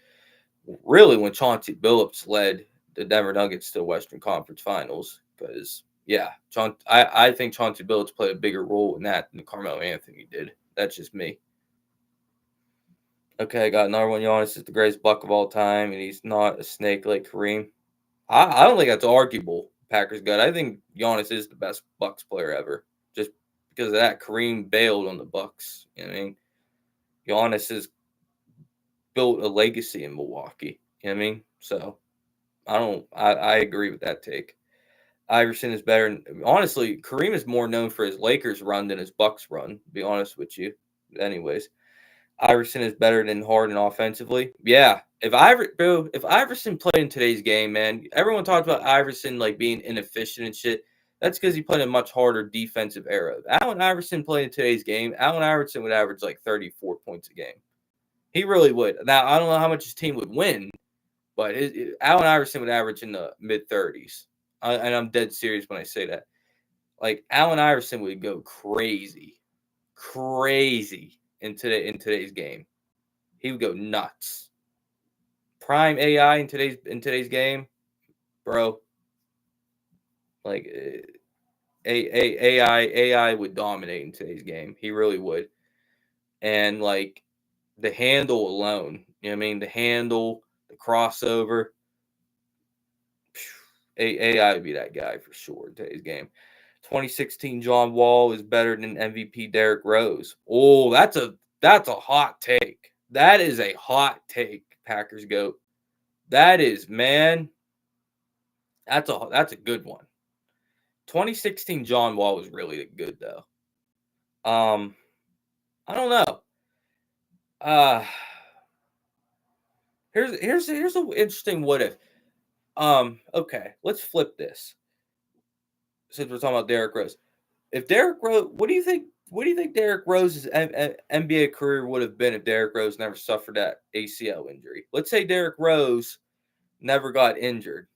really when Chauncey Billups led the Denver Nuggets to the Western Conference Finals. Because, yeah, I think Chauncey Billups played a bigger role in that than Carmelo Anthony did. That's just me. Okay, I got another one. Giannis is the greatest Buck of all time, and he's not a snake like Kareem. I don't think that's arguable. Packers good. I think Giannis is the best Bucks player ever, just because of that. Kareem bailed on the Bucks. You know what I mean? Giannis has built a legacy in Milwaukee. You know what I mean? So I don't. I agree with that take. Iverson is better. Honestly, Kareem is more known for his Lakers run than his Bucks run. To be honest with you. Anyways, Iverson is better than Harden offensively. Yeah. If Iverson played in today's game, man, everyone talks about Iverson like being inefficient and shit. That's because he played a much harder defensive era. If Allen Iverson played in today's game, Allen Iverson would average like 34 points a game. He really would. Now I don't know how much his team would win, but Allen Iverson would average in the mid-30s, and I'm dead serious when I say that. Like Allen Iverson would go crazy in today's game. He would go nuts. Prime AI in today's game, bro. Like AI would dominate in today's game. He really would. And like the handle alone, you know what I mean? The handle, the crossover. AI would be that guy for sure in today's game. 2016 John Wall is better than MVP Derrick Rose. Oh, that's a hot take. That is a hot take, Packers GOAT. That is, man. That's a good one. 2016 John Wall was really good though. I don't know. Uh here's an interesting what if. Okay, let's flip this. Since we're talking about Derrick Rose. If Derrick Rose, what do you think? What do you think Derrick Rose's NBA career would have been if Derrick Rose never suffered that ACL injury? Let's say Derrick Rose never got injured.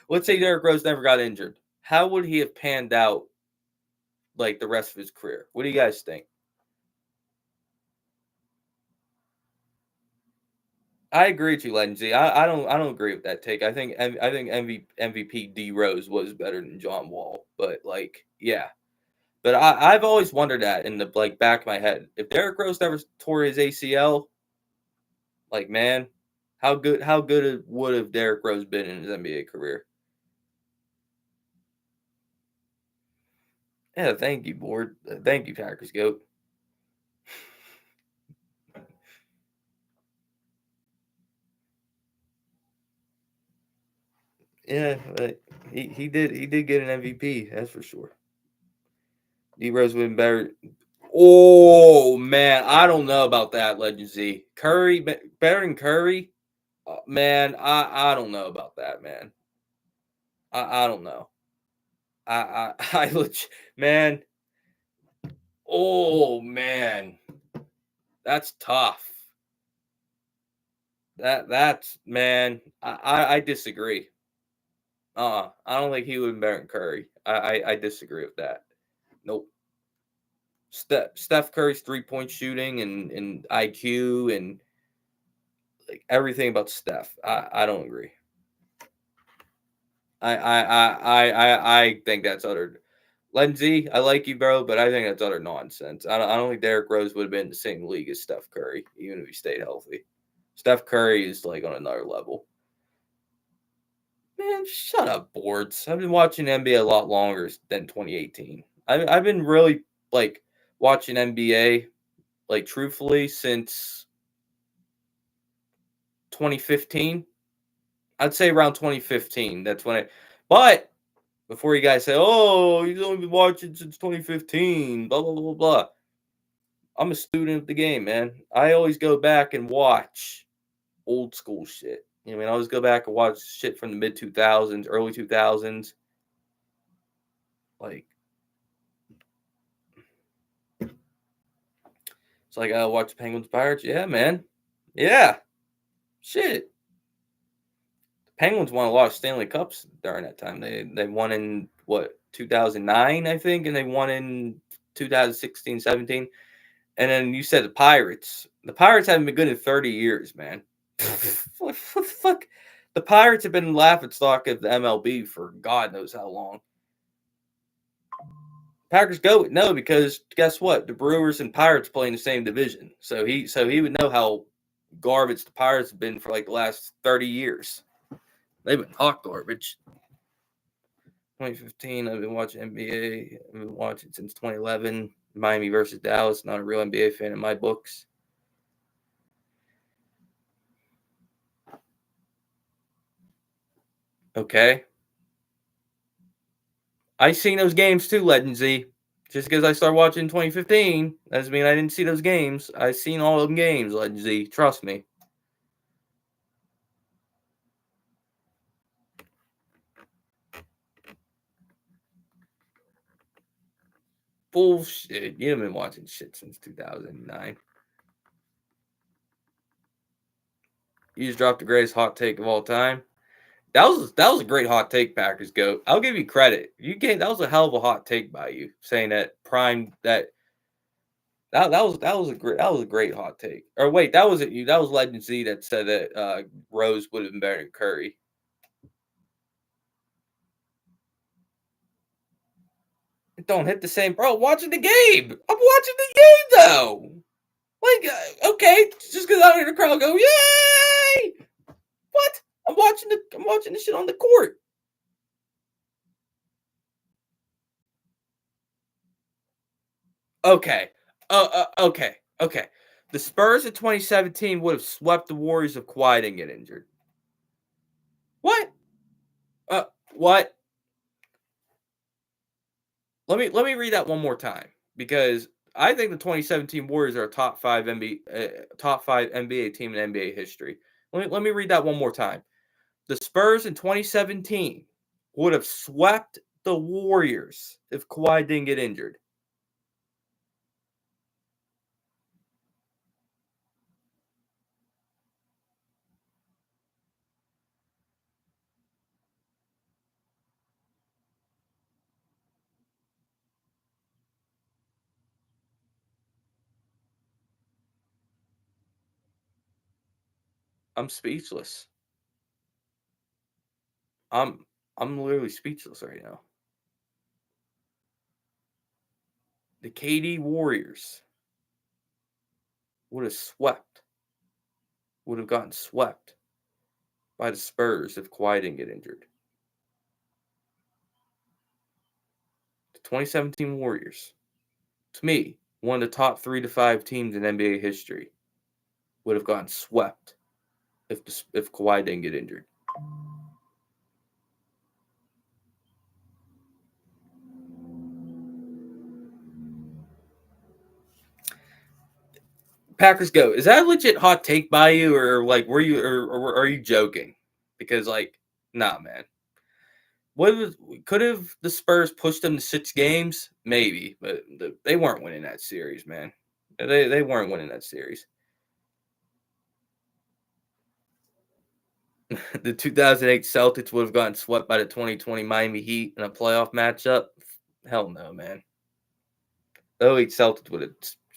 Let's say Derrick Rose never got injured. How would he have panned out like the rest of his career? What do you guys think? I agree with you, Lindsay. I don't agree with that take. I think MVP D Rose was better than John Wall, but like yeah. But I've always wondered that in the like back of my head. If Derrick Rose never tore his ACL, like man, how good would have Derrick Rose been in his NBA career? Yeah, thank you, board. Thank you, Packers GOAT. Yeah, but he did get an MVP. That's for sure. D Rose would have been better. Oh man, I don't know about that, Legend Z. Curry better than Curry. Man, I don't know about that, man. I don't know. Man. Oh man, that's tough. That's man. I disagree. I don't think he would have been better than Curry. I disagree with that. Nope. Steph Curry's 3-point shooting and IQ and like everything about Steph. I don't agree. I think that's utter. Lindsay, I like you, bro, but I think that's utter nonsense. I don't think Derrick Rose would have been in the same league as Steph Curry, even if he stayed healthy. Steph Curry is like on another level. Man, shut up, boards. I've been watching NBA a lot longer than 2018. I've been really like watching NBA like truthfully since 2015. I'd say around 2015. That's when I. But before you guys say, "Oh, you've only been watching since 2015," blah blah blah blah. I'm a student of the game, man. I always go back and watch old school shit. You know, I mean, I always go back and watch shit from the mid 2000s, early 2000s. Like, it's like I watch Penguins Pirates. Yeah, man. Yeah, shit. Penguins won a lot of Stanley Cups during that time. They won in what 2009, I think, and they won in 2016, 17. And then you said the Pirates. The Pirates haven't been good in 30 years, man. What the fuck? The Pirates have been laughing stock of the MLB for God knows how long. Packers go no because guess what? The Brewers and Pirates play in the same division, so he would know how garbage the Pirates have been for like the last 30 years. They've been hot garbage. 2015, I've been watching NBA. I've been watching since 2011. Miami versus Dallas. Not a real NBA fan in my books. Okay. I seen those games too, Legend Z. Just because I started watching in 2015 doesn't mean I didn't see those games. I seen all them games, Legend Z. Trust me. Bullshit. You haven't been watching shit since 2009. You just dropped the greatest hot take of all time. That was a great hot take, Packers GOAT. I'll give you credit. That was a hell of a hot take by you, saying that prime that was a great hot take. Or wait, that wasn't you. That was Legend Z that said that Rose would have been better than Curry. It don't hit the same, bro. Watching the game. I'm watching the game though. Like, okay, just because I hear the crowd go, "Yay!" What? I'm watching the shit on the court. Okay. Okay. The Spurs in 2017 would have swept the Warriors if Kawhi didn't get injured. What? What? Let me read that one more time because I think the 2017 Warriors are a top five NBA team in NBA history. Let me read that one more time. The Spurs in 2017 would have swept the Warriors if Kawhi didn't get injured. I'm speechless. I'm I'm literally speechless right now. The KD Warriors would have swept, would have gotten swept by the Spurs if Kawhi didn't get injured. The 2017 Warriors, to me, one of the top 3 to 5 teams in NBA history, would have gotten swept if Kawhi didn't get injured. Packers go. Is that a legit hot take by you, or like were you, or are you joking? Because like, nah, man. Could have the Spurs pushed them to 6 games? Maybe, but they weren't winning that series, man. They weren't winning that series. The 2008 Celtics would have gotten swept by the 2020 Miami Heat in a playoff matchup. Hell no, man. The '08 Celtics would have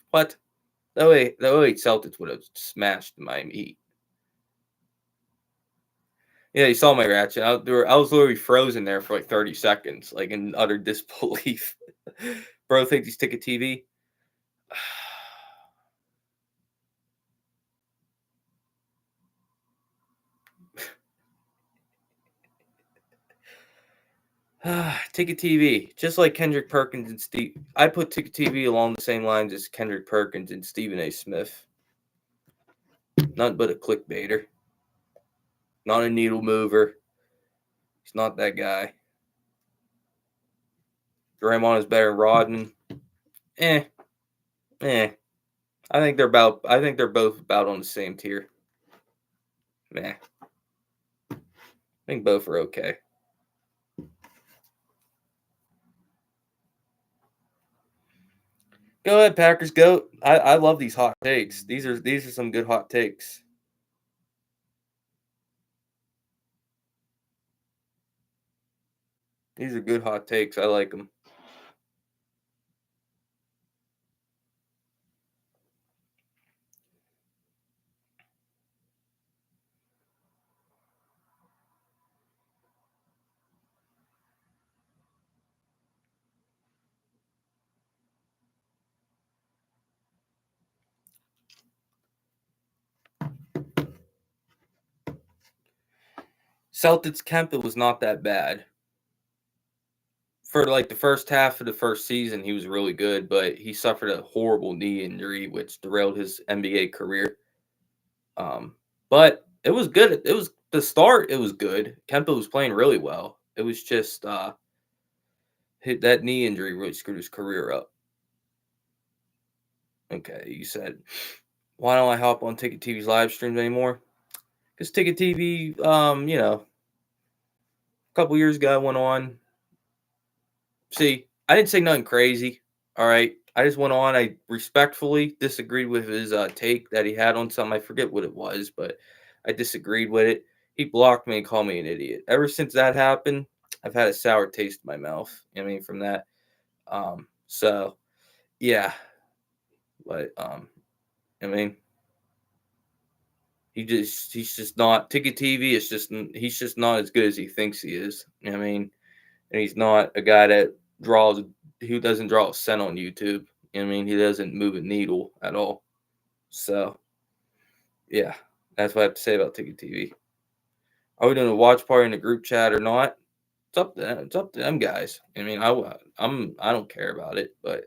what? The '08 Celtics would have smashed the Miami Heat. Yeah, you saw my reaction. I was literally frozen there for like 30 seconds, like in utter disbelief. Bro thinks he's ticket TV. Ticket TV, just like Kendrick Perkins and Steve. I put Ticket TV along the same lines as Kendrick Perkins and Stephen A. Smith. Nothing but a clickbaiter. Not a needle mover. He's not that guy. Draymond is better than Rodman. Eh. I think they're both about on the same tier. Meh. I think both are okay. Go ahead, Packers. Go. I love these hot takes. These are some good hot takes. These are good hot takes. I like them. Celtics Kempa was not that bad. For like the first half of the first season, he was really good, but he suffered a horrible knee injury, which derailed his NBA career. But it was good. It was the start. It was good. Kempa was playing really well. It was just that knee injury really screwed his career up. Okay, you said, why don't I hop on Ticket TV's live streams anymore? Because Ticket TV, a couple years ago I went on. See, I didn't say nothing crazy. All right. I just went on. I respectfully disagreed with his take that he had on something. I forget what it was, but I disagreed with it. He blocked me and called me an idiot. Ever since that happened, I've had a sour taste in my mouth. I mean, from that. So yeah, but I mean, he's just not Ticket TV. Is just he's just not as good as he thinks he is. I mean, and he's not a guy that draws who doesn't draw a cent on YouTube. I mean, he doesn't move a needle at all. So yeah, that's what I have to say about Ticket TV. Are we doing a watch party in a group chat or not? It's up to them. It's up to them guys. I mean, I don't care about it, but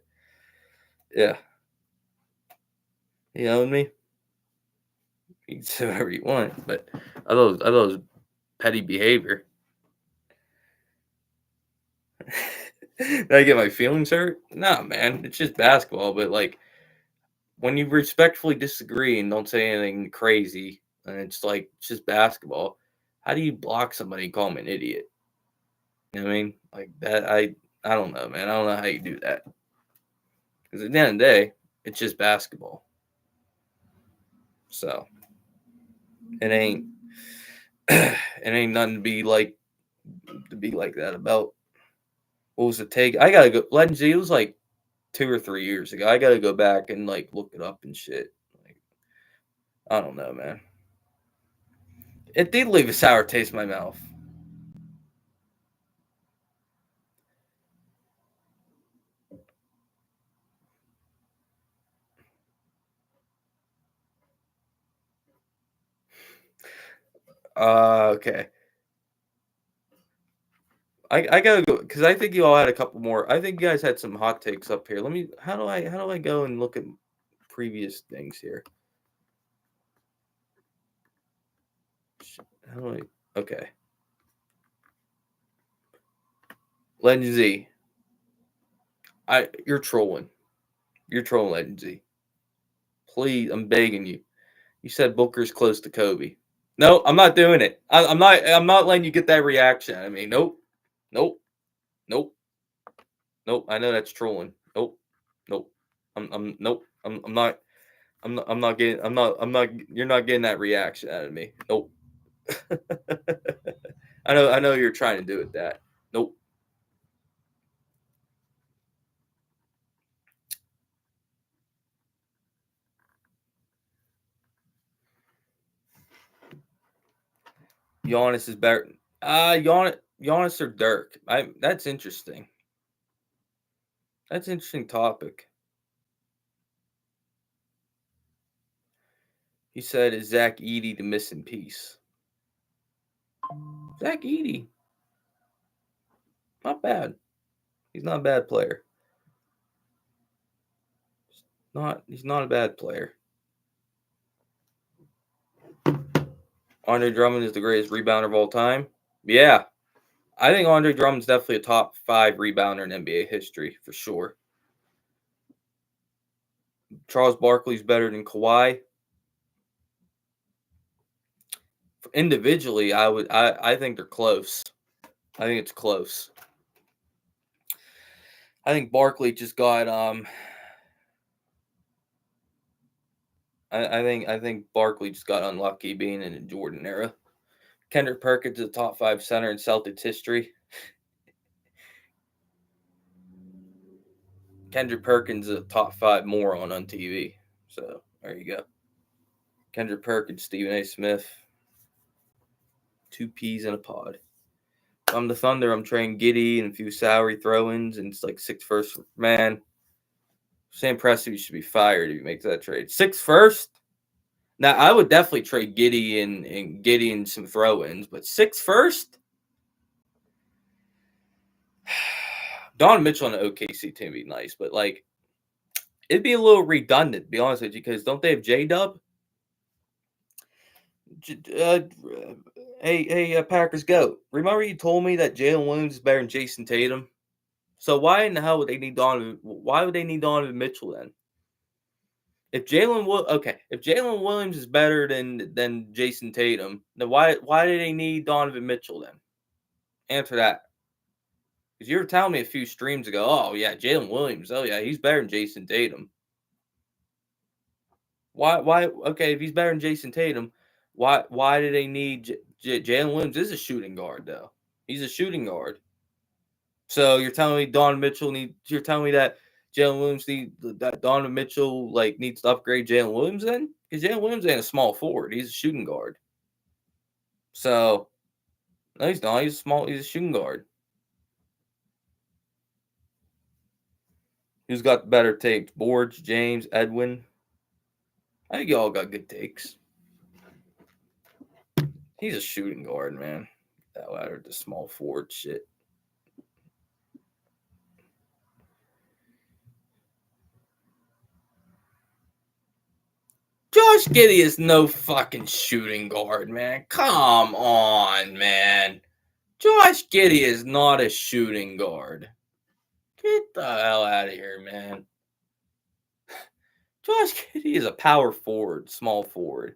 yeah, you know what I mean. You can say whatever you want, but I those petty behavior. Did I get my feelings hurt? No, man. It's just basketball, but like when you respectfully disagree and don't say anything crazy, and it's like it's just basketball. How do you block somebody and call them an idiot? You know what I mean? Like that, I don't know, man. I don't know how you do that. Because at the end of the day, it's just basketball. So it ain't it ain't nothing to be like that about. What was the take? I gotta go. Legend Z, it was like 2 or 3 years ago. I gotta go back and like look it up and shit. Like I don't know, man. It did leave a sour taste in my mouth. Okay. I gotta go because I think you all had a couple more. I think you guys had some hot takes up here. Let me. How do I go and look at previous things here? How do I? Okay. Legend Z. You're trolling. You're trolling, Legend Z. Please, I'm begging you. You said Booker's close to Kobe. No, I'm not doing it. I'm not. I'm not letting you get that reaction. I mean, nope, nope, nope, nope. I know that's trolling. Nope, nope. Nope. I'm not. I'm not getting. I'm not. You're not getting that reaction out of me. Nope. I know. I know you're trying to do it. That. Nope. Giannis is better. Giannis or Dirk. That's interesting. That's an interesting topic. He said, "Is Zach Edey the missing piece?" Zach Edey, not bad. He's not a bad player. He's not a bad player. Andre Drummond is the greatest rebounder of all time. Yeah, I think Andre Drummond's definitely a top 5 rebounder in NBA history for sure. Charles Barkley's better than Kawhi. Individually, I think they're close. I think it's close. I think Barkley just got I think Barkley just got unlucky being in the Jordan era. Kendrick Perkins is a top 5 center in Celtics history. Kendrick Perkins is a top 5 moron on TV. So there you go. Kendrick Perkins, Stephen A. Smith. 2 peas in a pod. I'm the Thunder. I'm trading Giddy and a few salary throw-ins, and it's like 6 first. Man, Sam Presti should be fired if he makes that trade. 6 first? Now, I would definitely trade Giddy and some throw-ins, but 6 first? Don Mitchell on the OKC team would be nice, but like it'd be a little redundant, to be honest with you, because don't they have J-Dub? Hey, Packers GOAT. Remember you told me that Jalen Williams is better than Jason Tatum? So why in the hell would they need Donovan? Why would they need Donovan Mitchell then? If Jalen Williams is better than Jason Tatum, then why do they need Donovan Mitchell then? Answer that. Because you were telling me a few streams ago, oh yeah, Jalen Williams, oh yeah, he's better than Jason Tatum. Why? Okay, if he's better than Jason Tatum, Why do they need Jalen Williams? Is a shooting guard though. He's a shooting guard. So you're telling me Donovan Mitchell need? You're telling me that Jalen Williams that Donovan Mitchell needs to upgrade Jalen Williams then? Because Jalen Williams ain't a small forward. He's a shooting guard. So no, he's not. He's small. He's a shooting guard. Who's got the better takes? Borge, James, Edwin. I think y'all got good takes. He's a shooting guard, man. That ladder, the small forward shit. Josh Giddey is no fucking shooting guard, man. Come on, man. Josh Giddey is not a shooting guard. Get the hell out of here, man. Josh Giddey is a power forward, small forward.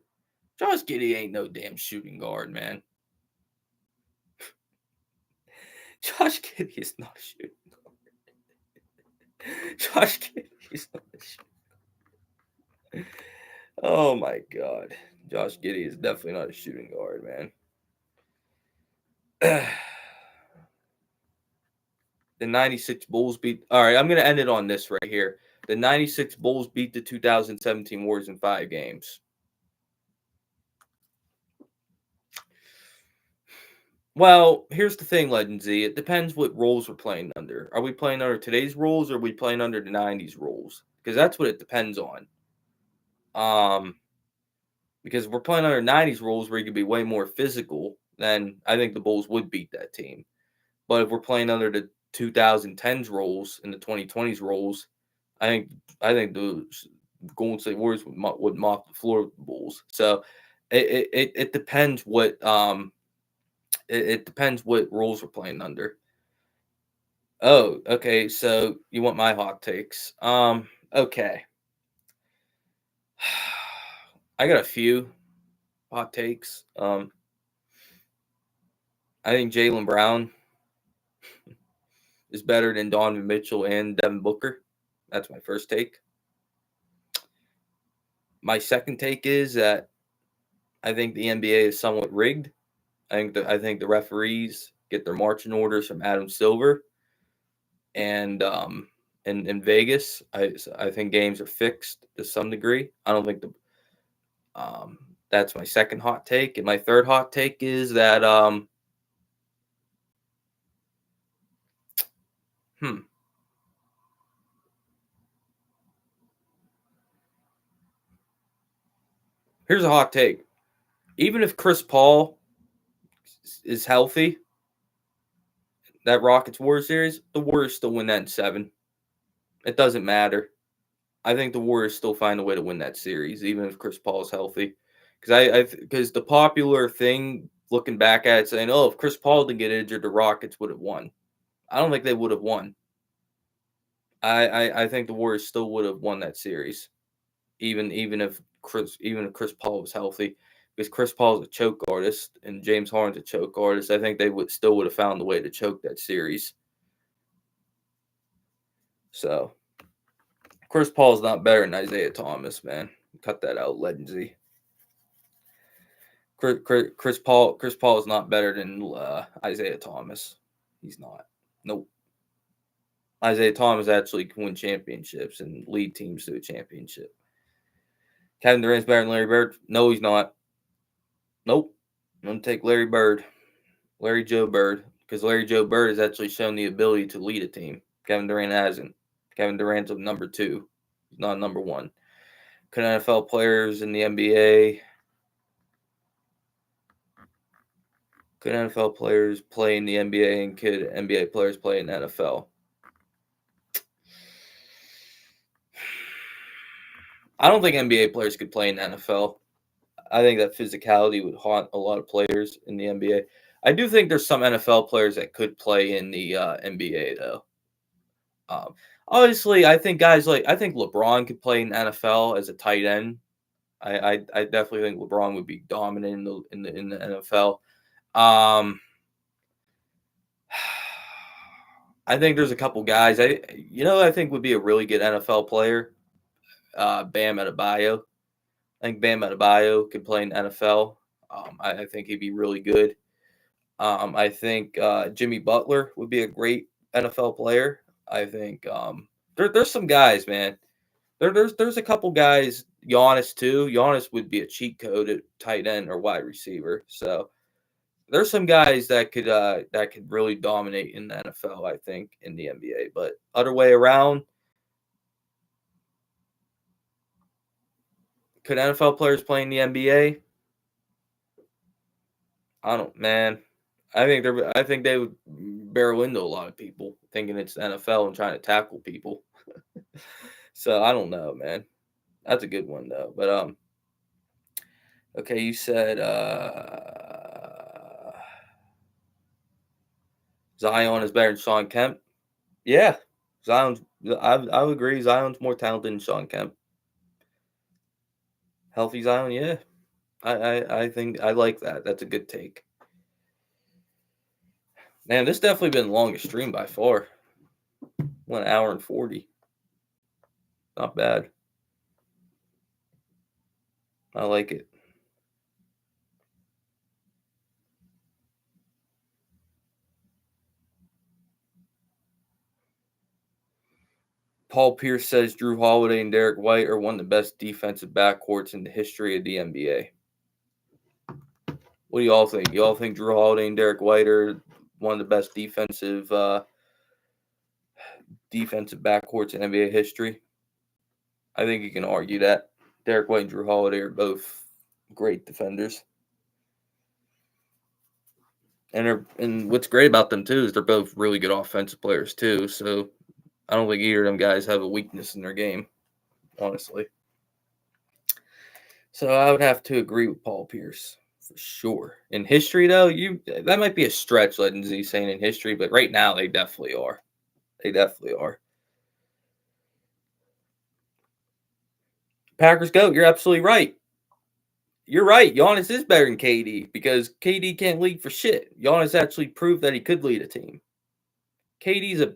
Josh Giddey ain't no damn shooting guard, man. Josh Giddey is not a shooting guard. Josh Giddey is not a shooting guard. Oh my god. Josh Giddey is definitely not a shooting guard, man. The 96 Bulls beat... All right, I'm going to end it on this right here. The 96 Bulls beat the 2017 Warriors in 5 games. Well, here's the thing, Legend Z. It depends what rules we're playing under. Are we playing under today's rules or are we playing under the 90s rules? Because that's what it depends on. Because if we're playing under 90s rules where you could be way more physical, then I think the Bulls would beat that team. But if we're playing under the 2010s rules and the 2020s rules, I think the Golden State Warriors would mop the floor with the Bulls. So it depends what it depends what rules we're playing under. Oh, okay. So you want my hot takes? Okay. I got a few hot takes. I think Jaylen Brown is better than Donovan Mitchell and Devin Booker. That's my first take. My second take is that I think the NBA is somewhat rigged. I think the referees get their marching orders from Adam Silver, and in Vegas, I think games are fixed to some degree. I don't think that's my second hot take, and my third hot take is that Here's a hot take. Even if Chris Paul is healthy, that Rockets Warriors series, the Warriors still win that in 7. It doesn't matter. I think the Warriors still find a way to win that series, even if Chris Paul is healthy. Because the popular thing, looking back at it, saying, "Oh, if Chris Paul didn't get injured, the Rockets would have won." I don't think they would have won. I think the Warriors still would have won that series, even if Chris Paul was healthy, because Chris Paul is a choke artist and James Harden's a choke artist. I think they would have found a way to choke that series. So Chris Paul is not better than Isaiah Thomas, man. Cut that out, Legend Z. Chris Paul is not better than Isaiah Thomas. He's not. Nope. Isaiah Thomas actually can win championships and lead teams to a championship. Kevin Durant's better than Larry Bird? No, he's not. Nope. I'm going to take Larry Bird. Larry Joe Bird. Because Larry Joe Bird has actually shown the ability to lead a team. Kevin Durant hasn't. Kevin Durant's a number 2. He's not number 1. Could NFL players in the NBA... Could NFL players play in the NBA and could NBA players play in the NFL? I don't think NBA players could play in the NFL. I think that physicality would haunt a lot of players in the NBA. I do think there's some NFL players that could play in the NBA, though. Obviously, I think LeBron could play in the NFL as a tight end. I definitely think LeBron would be dominant in the NFL. I think there's a couple guys I think would be a really good NFL player. Bam Adebayo. I think Bam Adebayo could play in the NFL. I think he'd be really good. I think Jimmy Butler would be a great NFL player. I think there's some guys, man. There's a couple guys. Giannis too. Giannis would be a cheat code at tight end or wide receiver. So there's some guys that could really dominate in the NFL. I think in the NBA, but other way around, could NFL players play in the NBA? I don't, man. I think they would barrel into a lot of people thinking it's the NFL and trying to tackle people. So I don't know, man. That's a good one though. But okay, you said Zion is better than Sean Kemp. Yeah, Zion's. I would agree. Zion's more talented than Sean Kemp. Healthy Zion, yeah. I think I like that. That's a good take. Man, this definitely been the longest stream by far. 1 hour and 40. Not bad. I like it. Paul Pierce says Drew Holiday and Derek White are one of the best defensive backcourts in the history of the NBA. What do y'all think? Y'all think Drew Holiday and Derek White are one of the best defensive backcourts in NBA history? I think you can argue that. Derek White and Drew Holiday are both great defenders. And what's great about them too is they're both really good offensive players too. So I don't think either of them guys have a weakness in their game, honestly. So I would have to agree with Paul Pierce for sure. In history, though, that might be a stretch, letting Z saying in history, but right now they definitely are. They definitely are. Packers go. You're absolutely right. You're right. Giannis is better than KD because KD can't lead for shit. Giannis actually proved that he could lead a team. KD's a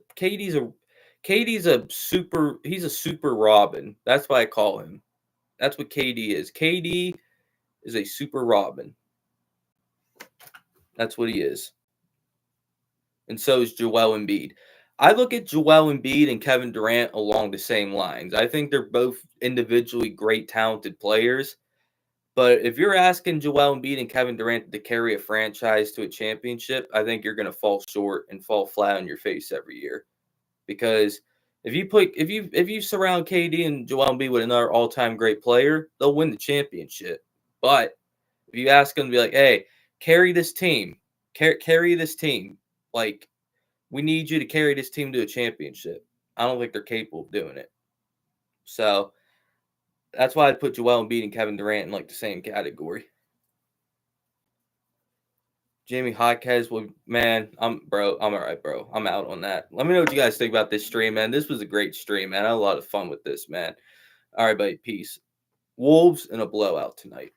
super Robin. That's why I call him. That's what KD is. KD is a super Robin. That's what he is. And so is Joel Embiid. I look at Joel Embiid and Kevin Durant along the same lines. I think they're both individually great, talented players. But if you're asking Joel Embiid and Kevin Durant to carry a franchise to a championship, I think you're going to fall short and fall flat on your face every year. Because if you surround KD and Joel Embiid with another all-time great player, they'll win the championship. But if you ask them to be like, "Hey, carry this team, carry this team," like, we need you to carry this team to a championship. I don't think they're capable of doing it. So that's why I'd put Joel Embiid and Kevin Durant in like the same category. Jamie Hodges, well, man, I'm all right, bro. I'm out on that. Let me know what you guys think about this stream, man. This was a great stream, man. I had a lot of fun with this, man. All right, buddy. Peace. Wolves in a blowout tonight.